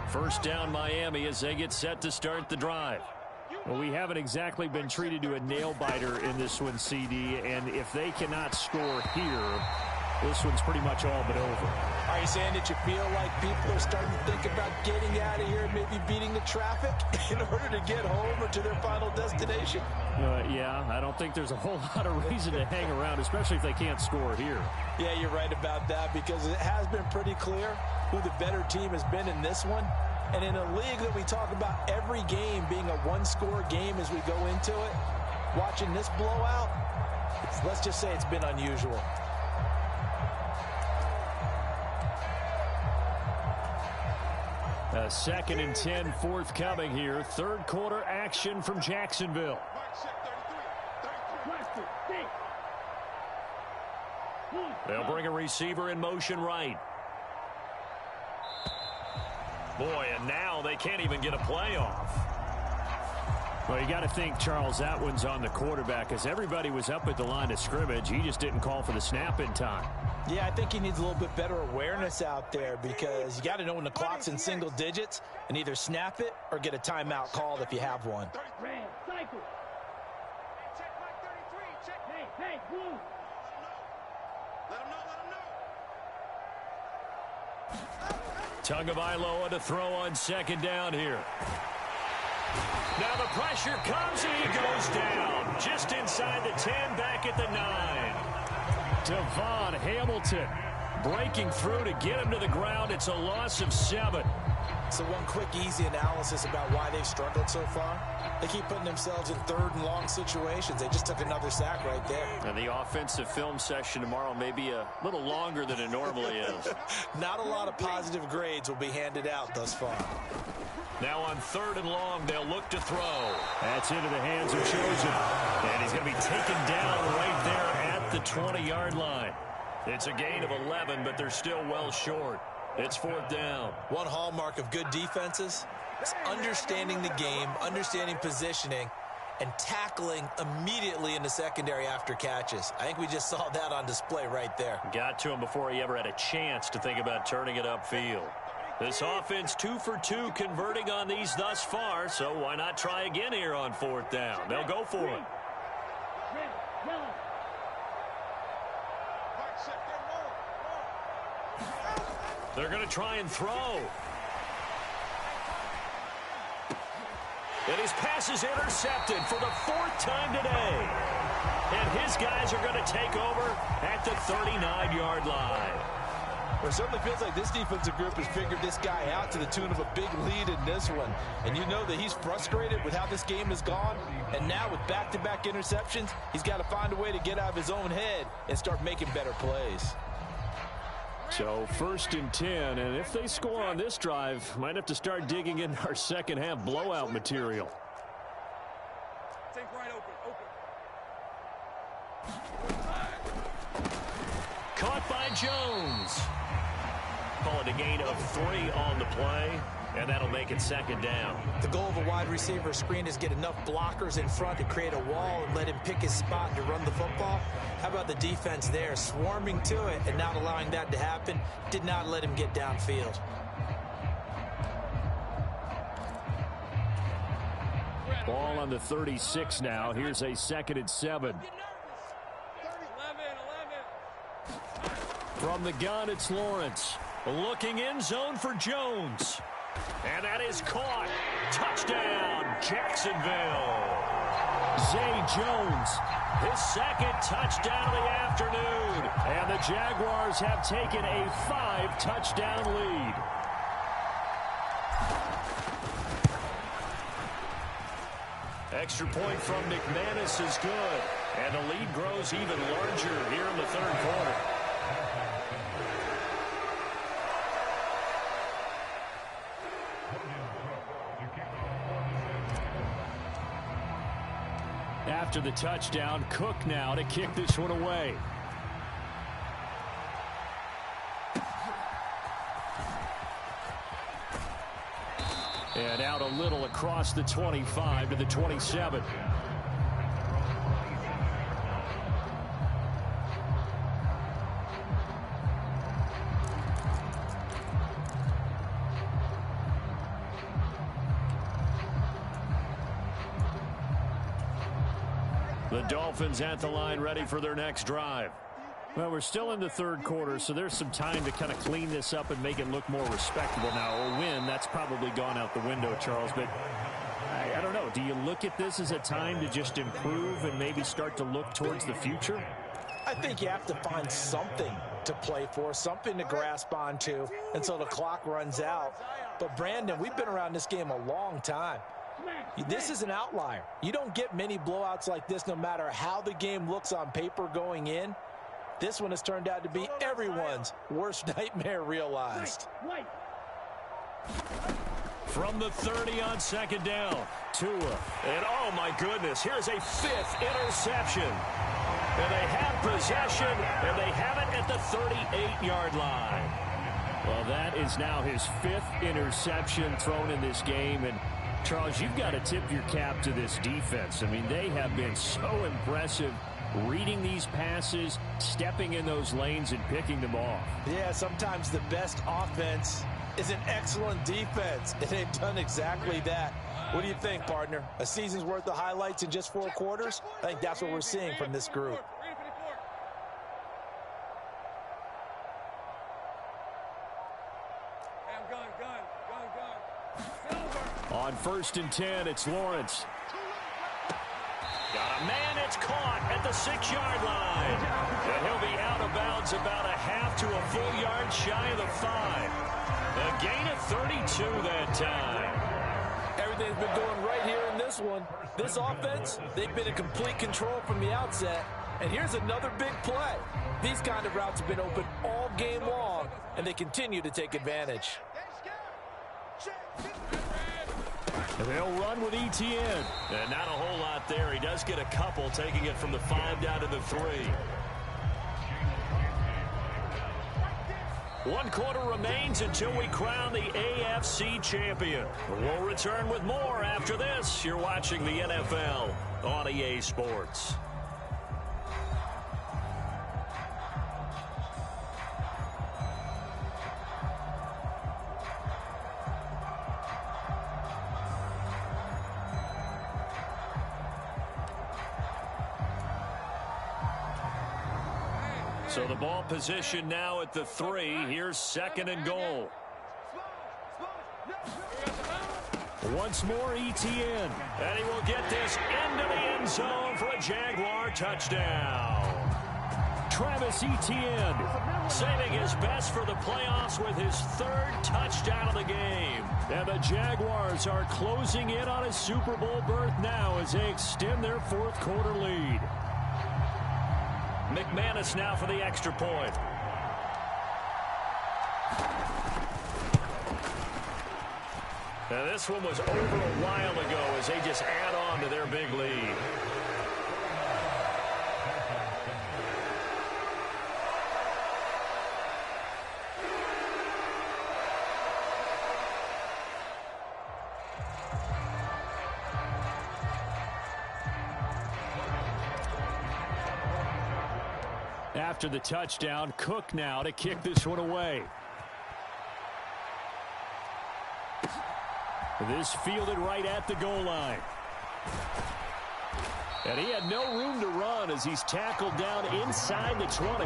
First down, Miami, as they get set to start the drive. Well, we haven't exactly been treated to a nail-biter in this one, CD, and if they cannot score here, this one's pretty much all but over. Are you saying that you feel like people are starting to think about getting out of here and maybe beating the traffic in order to get home or to their final destination? Yeah, I don't think there's a whole lot of reason to hang around, especially if they can't score here. Yeah, you're right about that because it has been pretty clear who the better team has been in this one. And in a league that we talk about every game being a one-score game as we go into it, watching this blowout, let's just say it's been unusual. A 2nd and 10 forthcoming here. Third quarter action from Jacksonville. They'll bring a receiver in motion right. Boy, and now they can't even get a play off. Well, you got to think, Charles, that one's on the quarterback as everybody was up at the line of scrimmage. He just didn't call for the snap in time. Yeah, I think he needs a little bit better awareness out there because you got to know when the clock's in single digits and either snap it or get a timeout called if you have one. Tagovailoa to throw on 2nd down here. Now the pressure comes and he goes down. Just inside the 10, back at the 9. Devon Hamilton breaking through to get him to the ground. It's a loss of 7. So one quick, easy analysis about why they've struggled so far. They keep putting themselves in 3rd and long situations. They just took another sack right there. And the offensive film session tomorrow may be a little longer than it normally is. Not a lot of positive grades will be handed out thus far. Now on 3rd and long, they'll look to throw. That's into the hands of Chosen. And he's going to be taken down right there at the 20-yard line. It's a gain of 11, but they're still well short. It's 4th down. One hallmark of good defenses is understanding the game, understanding positioning, and tackling immediately in the secondary after catches. I think we just saw that on display right there. Got to him before he ever had a chance to think about turning it upfield. This offense 2 for 2 converting on these thus far, so why not try again here on 4th down? They'll go for it. They're going to try and throw. And his pass is intercepted for the 4th time today. And his guys are going to take over at the 39-yard line. Well, it certainly feels like this defensive group has figured this guy out to the tune of a big lead in this one. And you know that he's frustrated with how this game has gone. And now with back-to-back interceptions, he's got to find a way to get out of his own head and start making better plays. So 1st and 10, and if they score on this drive, might have to start digging in our second half blowout material. Take right open. Caught by Jones. Call it a gain of 3 on the play, and that'll make it 2nd down. The goal of a wide receiver screen is get enough blockers in front to create a wall and let him pick his spot to run the football. How about the defense there, swarming to it and not allowing that to happen? Did not let him get downfield. Ball on the 36 now. Here's a 2nd and 7. From the gun, it's Lawrence. Looking in zone for Jones. And that is caught. Touchdown, Jacksonville. Zay Jones, his 2nd touchdown of the afternoon. And the Jaguars have taken a 5-touchdown lead. Extra point from McManus is good. And the lead grows even larger here in the 3rd quarter. After the touchdown, Cook now to kick this one away. And out a little across the 25 to the 27. The Dolphins at the line, ready for their next drive. Well, we're still in the 3rd quarter, so there's some time to kind of clean this up and make it look more respectable now. A win, that's probably gone out the window, Charles, but I don't know. Do you look at this as a time to just improve and maybe start to look towards the future? I think you have to find something to play for, something to grasp onto until the clock runs out. But, Brandon, we've been around this game a long time. This is an outlier. You don't get many blowouts like this no matter how the game looks on paper going in. This one has turned out to be everyone's worst nightmare realized. From the 30 on 2nd down, Tua. And oh my goodness, here's a 5th interception. And they have possession, and they have it at the 38-yard line. Well, that is now his 5th interception thrown in this game. And Charles, you've got to tip your cap to this defense. I mean, they have been so impressive reading these passes, stepping in those lanes, and picking them off. Yeah, sometimes the best offense is an excellent defense, and they've done exactly that. What do you think, partner? A season's worth of highlights in just 4 quarters? I think that's what we're seeing from this group. On 1st and 10, it's Lawrence. Got a man, it's caught at the 6-yard line. And he'll be out of bounds about a half to a full yard shy of the 5. A gain of 32 that time. Everything's been going right here in this one. This offense, they've been in complete control from the outset. And here's another big play. These kind of routes have been open all game long, and they continue to take advantage. They'll run with ETN. And not a whole lot there. He does get a couple, taking it from the 5 down to the 3. 1 quarter remains until we crown the AFC champion. We'll return with more after this. You're watching the NFL on EA Sports. So the ball position now at the 3. Here's 2nd and goal. Once more, ETN. And he will get this into the end zone for a Jaguar touchdown. Travis Etienne saving his best for the playoffs with his 3rd touchdown of the game. And the Jaguars are closing in on a Super Bowl berth now as they extend their 4th quarter lead. McManus now for the extra point. Now this one was over a while ago as they just add on to their big lead. After the touchdown, Cook now to kick this one away. This fielded right at the goal line. And he had no room to run as he's tackled down inside the 20.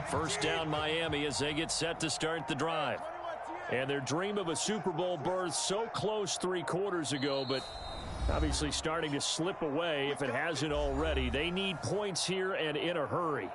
First down Miami as they get set to start the drive. And their dream of a Super Bowl berth so close 3 quarters ago, but obviously starting to slip away if it hasn't already. They need points here and in a hurry.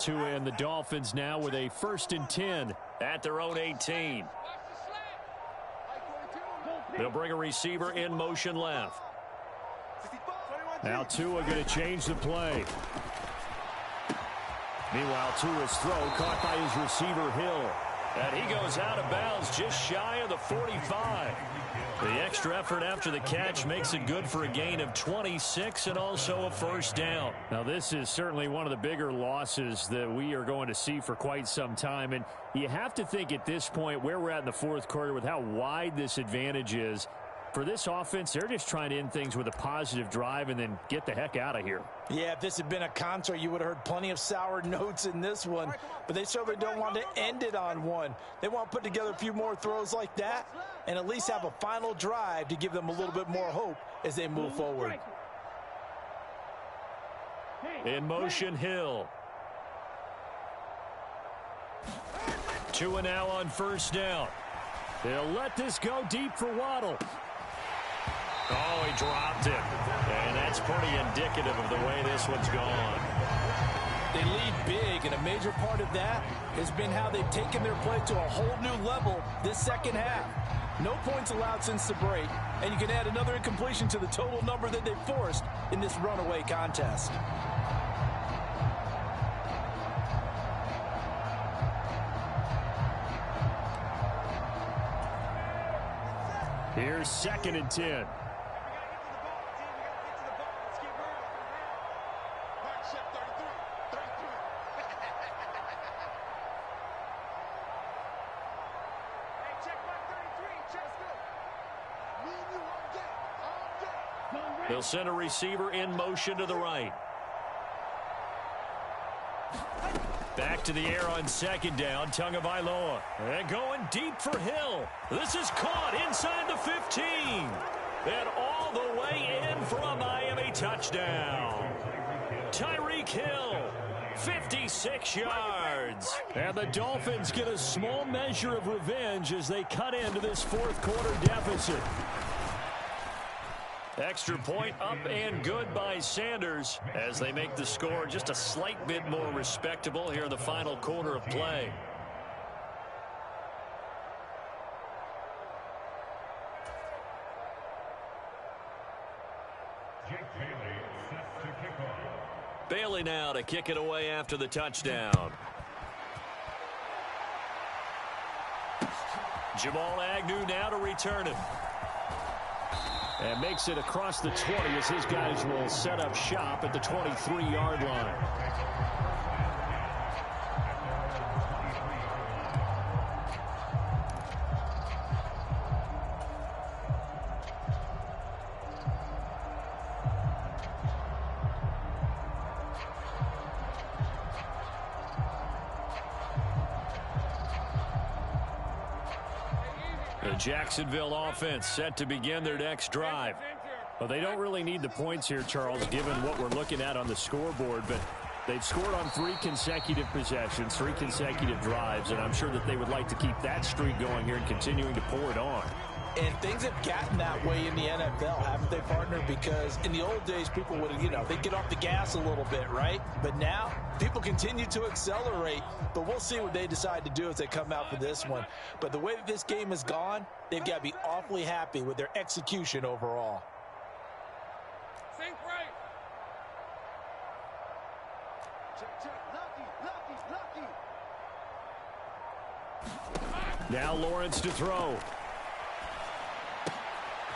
And the Dolphins now with a 1st and 10 at their own 18. They'll bring a receiver in motion left. Now Tua going to change the play. Meanwhile, Tua's throw caught by his receiver Hill. And he goes out of bounds just shy of the 45. The extra effort after the catch makes it good for a gain of 26 and also a 1st down. Now, this is certainly one of the bigger losses that we are going to see for quite some time. And you have to think at this point where we're at in the 4th quarter with how wide this advantage is. For this offense, they're just trying to end things with a positive drive and then get the heck out of here. Yeah, if this had been a concert, you would have heard plenty of sour notes in this one. But they certainly don't want to end it on one. They want to put together a few more throws like that and at least have a final drive to give them a little bit more hope as they move forward. In motion, Hill. Tua now on 1st down. They'll let this go deep for Waddle. Oh, he dropped it. And that's pretty indicative of the way this one's gone. They lead big, and a major part of that has been how they've taken their play to a whole new level this 2nd half. No points allowed since the break, and you can add another incompletion to the total number that they've forced in this runaway contest. Here's 2nd and 10. They'll send a receiver in motion to the right. Back to the air on 2nd down, Tagovailoa. And going deep for Hill. This is caught inside the 15. And all the way in for a Miami touchdown. Tyreek Hill, 56 yards. yards. And the Dolphins get a small measure of revenge as they cut into this fourth quarter deficit. Extra point up and good by Sanders as they make the score just a slight bit more respectable here in the final quarter of play. Bailey now to kick it away after the touchdown. Jamal Agnew now to return it. And makes it across the 20 as his guys will set up shop at the 23-yard line. The Jacksonville offense set to begin their next drive. Well, they don't really need the points here, Charles, given what we're looking at on the scoreboard, but they've scored on 3 consecutive possessions, 3 consecutive drives, and I'm sure that they would like to keep that streak going here and continuing to pour it on. And things have gotten that way in the NFL, haven't they, partner? Because in the old days, people would, they'd get off the gas a little bit, right? But now, people continue to accelerate. But we'll see what they decide to do as they come out for this one. But the way that this game has gone, they've got to be awfully happy with their execution overall. Think right. Lucky. Now Lawrence to throw.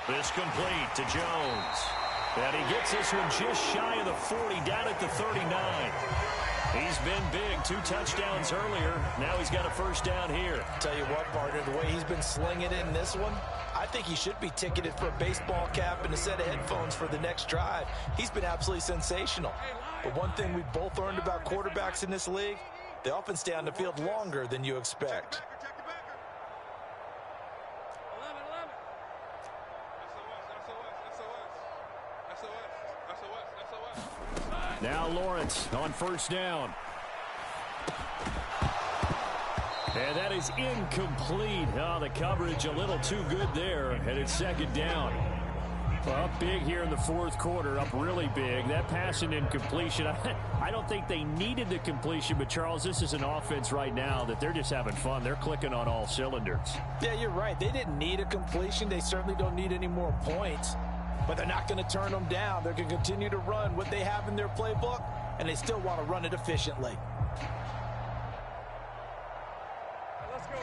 This complete to Jones. And he gets this one just shy of the 40, down at the 39. He's been big, 2 touchdowns earlier. Now he's got a first down here. Tell you what, partner, the way he's been slinging it in this one, I think he should be ticketed for a baseball cap and a set of headphones for the next drive. He's been absolutely sensational. But one thing we've both learned about quarterbacks in this league, they often stay on the field longer than you expect. Now Lawrence on first down. And that is incomplete. Oh, the coverage a little too good there, and it's second down. Well, up big here in the fourth quarter, up really big. That pass and incompletion, I don't think they needed the completion, but Charles, this is an offense right now that they're just having fun. They're clicking on all cylinders. Yeah, you're right. They didn't need a completion. They certainly don't need any more points. But they're not going to turn them down. They're going to continue to run what they have in their playbook, and they still want to run it efficiently. Let's go.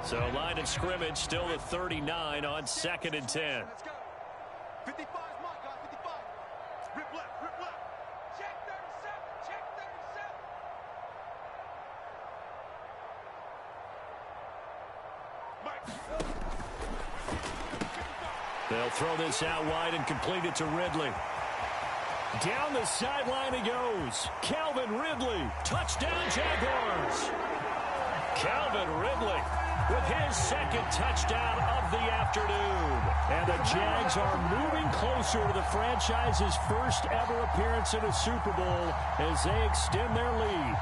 So line of scrimmage still the 39 on 2nd and 10. Let's go. 55 is my guy, 55. Rip left, rip left. Check 37, check 37. Mike. They'll throw this out wide and complete it to Ridley. Down the sideline he goes. Calvin Ridley. Touchdown Jaguars. Calvin Ridley with his second touchdown of the afternoon. And the Jags are moving closer to the franchise's first ever appearance in a Super Bowl as they extend their lead.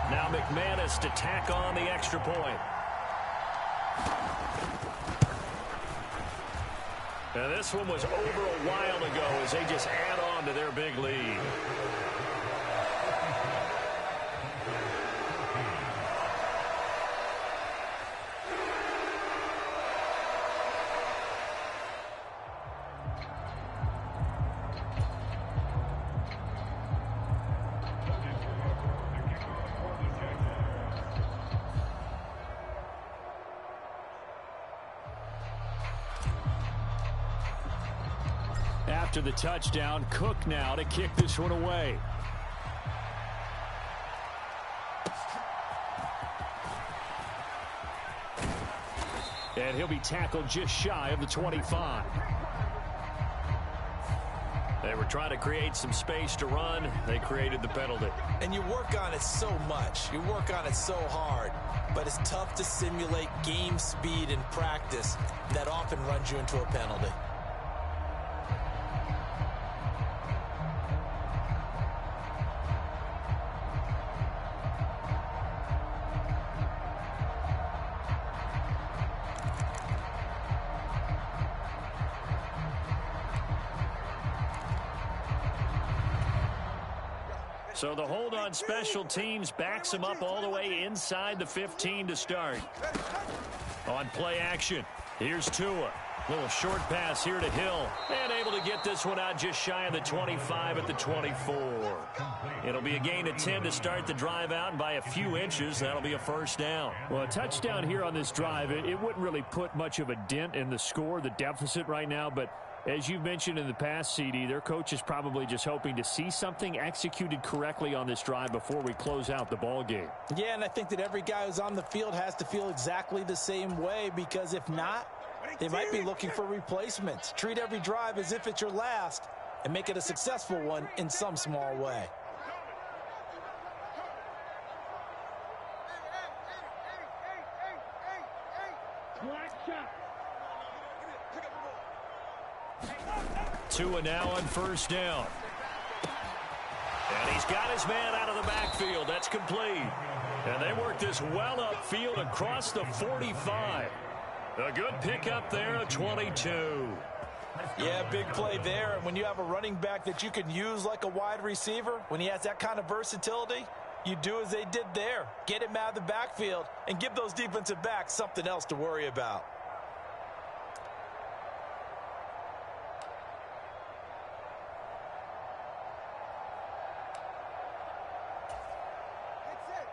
Now McManus to tack on the extra point. And this one was over a while ago as they just add on to their big lead. After the touchdown, Cook now to kick this one away. And he'll be tackled just shy of the 25. They were trying to create some space to run. They created the penalty. And you work on it so much. You work on it so hard. But it's tough to simulate game speed in practice that often runs you into a penalty. So the hold on special teams backs him up all the way inside the 15 to start. On play action, here's Tua. Little short pass here to Hill. And able to get this one out just shy of the 25 at the 24. It'll be a gain of 10 to start the drive out, and by a few inches, that'll be a first down. Well, a touchdown here on this drive, it wouldn't really put much of a dent in the score, the deficit right now, but as you've mentioned in the past, CD, their coach is probably just hoping to see something executed correctly on this drive before we close out the ball game. Yeah, and I think that every guy who's on the field has to feel exactly the same way, because if not, they might be looking for replacements. Treat every drive as if it's your last and make it a successful one in some small way. Tua now on first down. And he's got his man out of the backfield. That's complete. And they work this well upfield across the 45. A good pickup there at 22. Yeah, big play there. And when you have a running back that you can use like a wide receiver, when he has that kind of versatility, you do as they did there. Get him out of the backfield and give those defensive backs something else to worry about.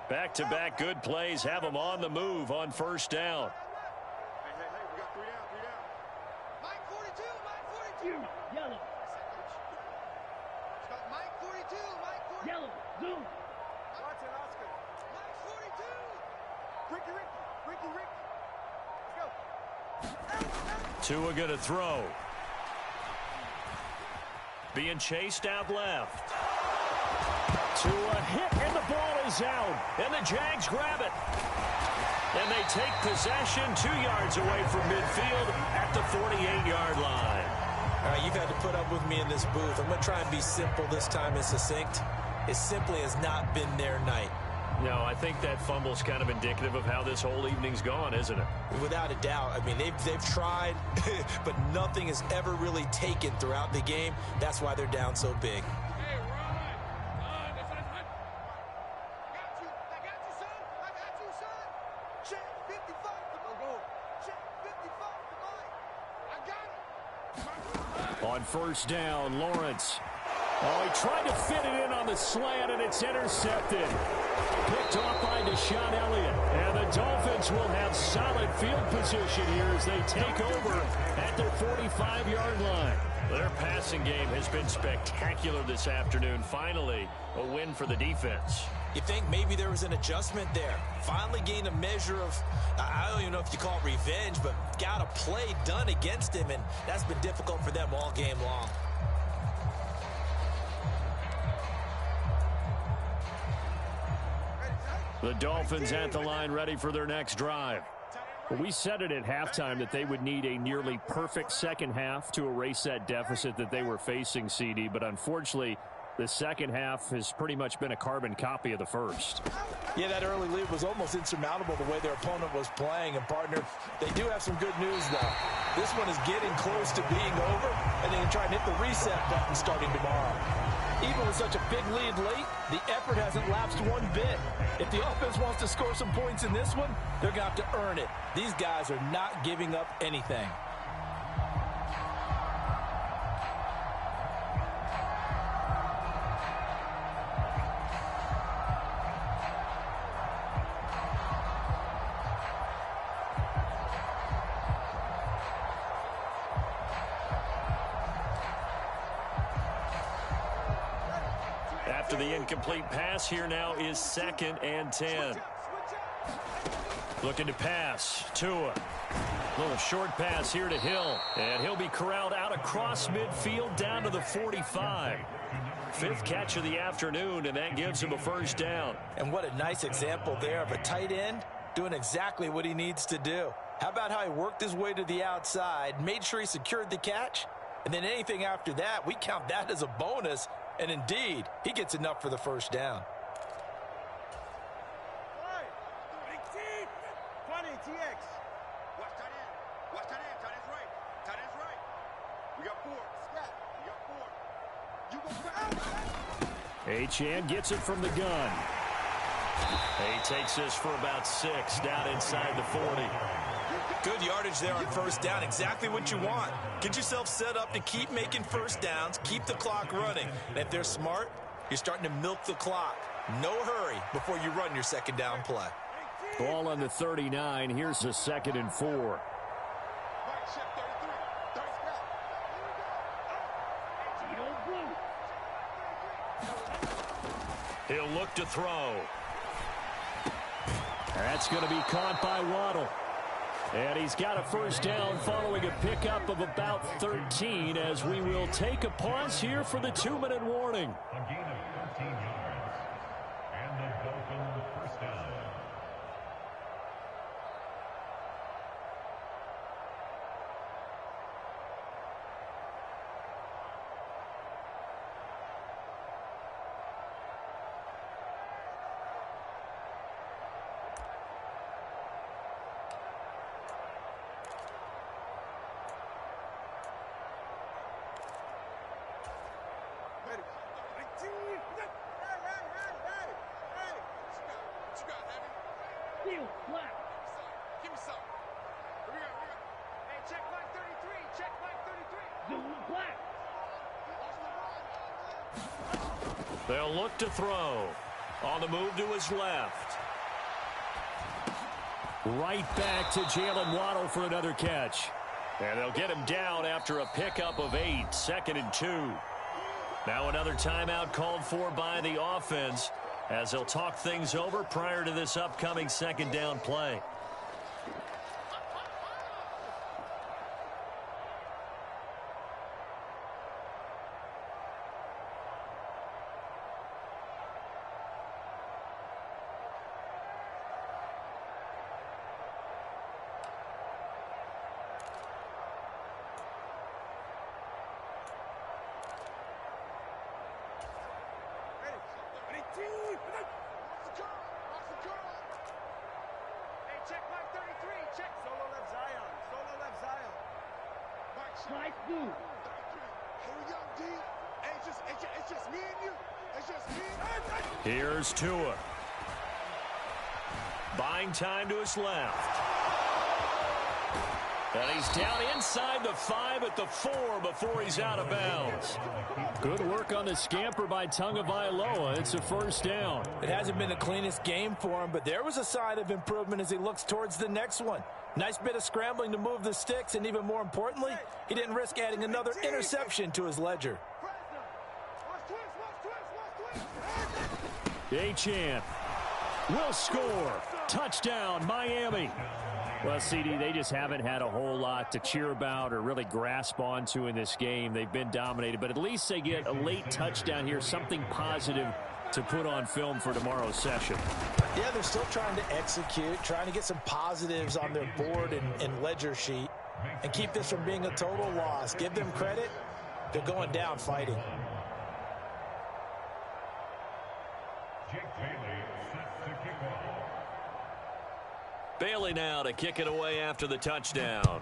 Back-to-back good plays have them on the move on first down. Hey, we got 3 down. Mike 42, Mike 42. Yellow. Stop, Mike 42, Mike 42. Yellow. Zoom. Watson, Oscar. Mike 42. Ricky. Let's go. Tua gonna throw. Being chased out left. Tua hit, and the ball is out. And the Jags grab it. And they take possession 2 yards away from midfield at the 48-yard line. All right, you've had to put up with me in this booth. I'm going to try and be simple this time and succinct. It simply has not been their night. No, I think that fumble's kind of indicative of how this whole evening's gone, isn't it? Without a doubt. I mean, they've tried, but nothing has ever really taken throughout the game. That's why they're down so big. On first down, Lawrence. Oh, he tried to fit it in on the slant, and it's intercepted. Picked off by Deshaun Elliott. And the Dolphins will have solid field position here as they take over at their 45-yard line. Their passing game has been spectacular this afternoon. Finally, a win for the defense. You think maybe there was an adjustment there. Finally gained a measure of, I don't even know if you call it revenge, but got a play done against him, and that's been difficult for them all game long. The Dolphins at the line ready for their next drive. Well, we said it at halftime that they would need a nearly perfect second half to erase that deficit that they were facing, CD, but unfortunately, the second half has pretty much been a carbon copy of the first. Yeah, that early lead was almost insurmountable the way their opponent was playing. And, partner, they do have some good news, though. This one is getting close to being over, and they can try and hit the reset button starting tomorrow. Even with such a big lead late, the effort hasn't lapsed one bit. If the offense wants to score some points in this one, they're going to have to earn it. These guys are not giving up anything. After the incomplete pass, here now is 2nd and 10. Looking to pass. Tua. Little short pass here to Hill. And he'll be corralled out across midfield down to the 45. 5th catch of the afternoon, and that gives him a first down. And what a nice example there of a tight end doing exactly what he needs to do. How about how he worked his way to the outside, made sure he secured the catch, and then anything after that, we count that as a bonus. And indeed, he gets enough for the first down. 20, TX. Watch tight end. Watch tight end. Tight end's right. Tight end's right. We got 4. Scat. We got 4. You go out. Achane gets it from the gun. He takes this for about 6 down inside the 40. Good yardage there on first down. Exactly what you want. Get yourself set up to keep making first downs, keep the clock running. And if they're smart, you're starting to milk the clock. No hurry before you run your second down play. Ball on the 39. Here's a 2nd and 4. He'll look to throw. That's going to be caught by Waddle. And he's got a first down following a pickup of about 13 as we will take a pause here for the 2-minute warning. A gain of 13 yards. And the Dolphins first down. Give me some. Here we go. Hey, check line 33. Check line 33. Zoom black. They'll look to throw. On the move to his left. Right back to Jalen Waddle for another catch. And they'll get him down after a pickup of 8, 2nd and 2. Now another timeout called for by the offense as they'll talk things over prior to this upcoming second down play. Here's Tua. Buying time to his left. And he's down inside the 5 at the 4 before he's out of bounds. Good work on the scamper by Tagovailoa. It's a first down. It hasn't been the cleanest game for him, but there was a sign of improvement as he looks towards the next one. Nice bit of scrambling to move the sticks, and even more importantly, he didn't risk adding another interception to his ledger. Achane will score. Touchdown, Miami. Well, CD, they just haven't had a whole lot to cheer about or really grasp onto in this game. They've been dominated, but at least they get a late touchdown here, something positive to put on film for tomorrow's session. Yeah, they're still trying to execute, trying to get some positives on their board and ledger sheet and keep this from being a total loss. Give them credit. They're going down fighting. Bailey now to kick it away after the touchdown.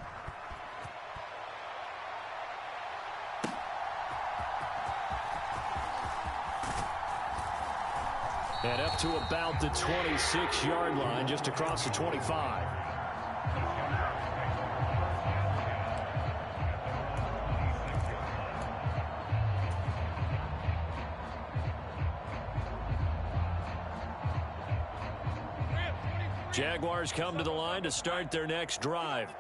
And up to about the 26-yard line, just across the 25. Jaguars come to the line to start their next drive.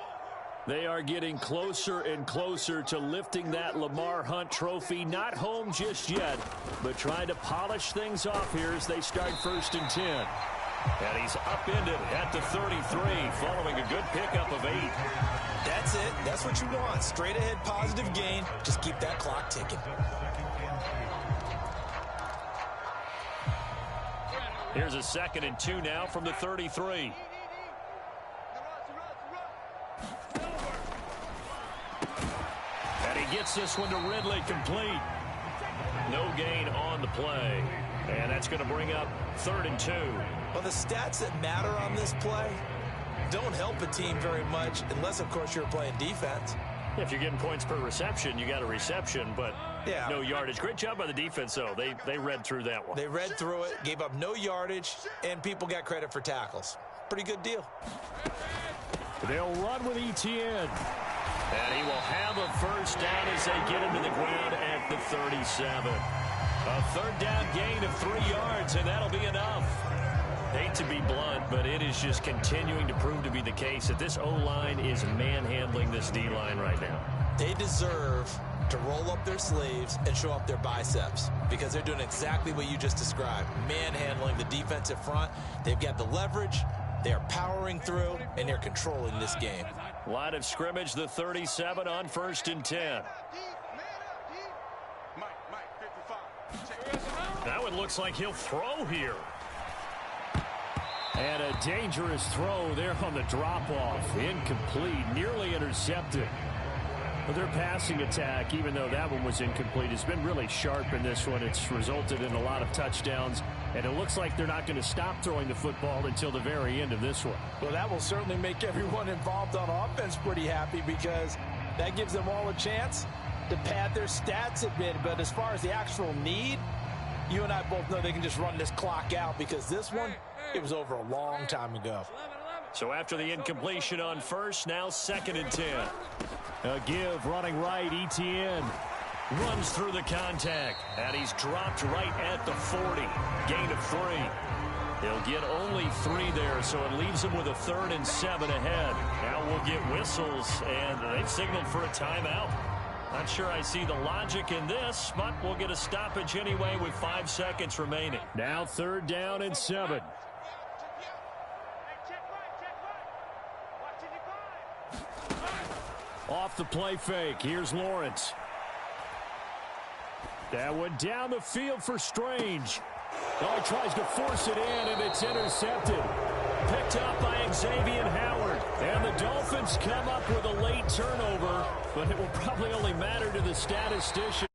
They are getting closer and closer to lifting that Lamar Hunt trophy. Not home just yet, but trying to polish things off here as they start 1st and 10. And he's upended at the 33 following a good pickup of 8. That's it. That's what you want. Straight ahead positive gain. Just keep that clock ticking. Here's a 2nd and 2 now from the 33. And he gets this one to Ridley complete. No gain on the play. And that's going to bring up 3rd and 2. Well, the stats that matter on this play don't help a team very much unless, of course, you're playing defense. If you're getting points per reception, you got a reception, but no yardage. Great job by the defense, though. They read through that one. They read through it, gave up no yardage, and people got credit for tackles. Pretty good deal. They'll run with Etienne. And he will have a first down as they get him to the ground at the 37. A third down gain of 3 yards, and that'll be enough. Hate to be blunt, but it is just continuing to prove to be the case that this O-line is manhandling this D-line right now. They deserve to roll up their sleeves and show up their biceps because they're doing exactly what you just described, manhandling the defensive front. They've got the leverage, they're powering through, and they're controlling this game. Line of scrimmage, the 37 on 1st and 10. That one looks like he'll throw here. And a dangerous throw there on the drop-off. Incomplete, nearly intercepted. But their passing attack, even though that one was incomplete, has been really sharp in this one. It's resulted in a lot of touchdowns, and it looks like they're not going to stop throwing the football until the very end of this one. Well, that will certainly make everyone involved on offense pretty happy because that gives them all a chance to pad their stats a bit. But as far as the actual need, you and I both know they can just run this clock out because this one, it was over a long time ago. So after the incompletion on first, now 2nd and 10. A give running right, Etienne. Runs through the contact, and he's dropped right at the 40. Gain of 3. He'll get only 3 there, so it leaves him with a 3rd and 7 ahead. Now we'll get whistles, and they've signaled for a timeout. Not sure I see the logic in this, but we'll get a stoppage anyway with 5 seconds remaining. Now 3rd down and 7. Off the play fake. Here's Lawrence. That one down the field for Strange. Oh, he tries to force it in, and it's intercepted. Picked up by Xavier Howard. And the Dolphins come up with a late turnover, but it will probably only matter to the statistician.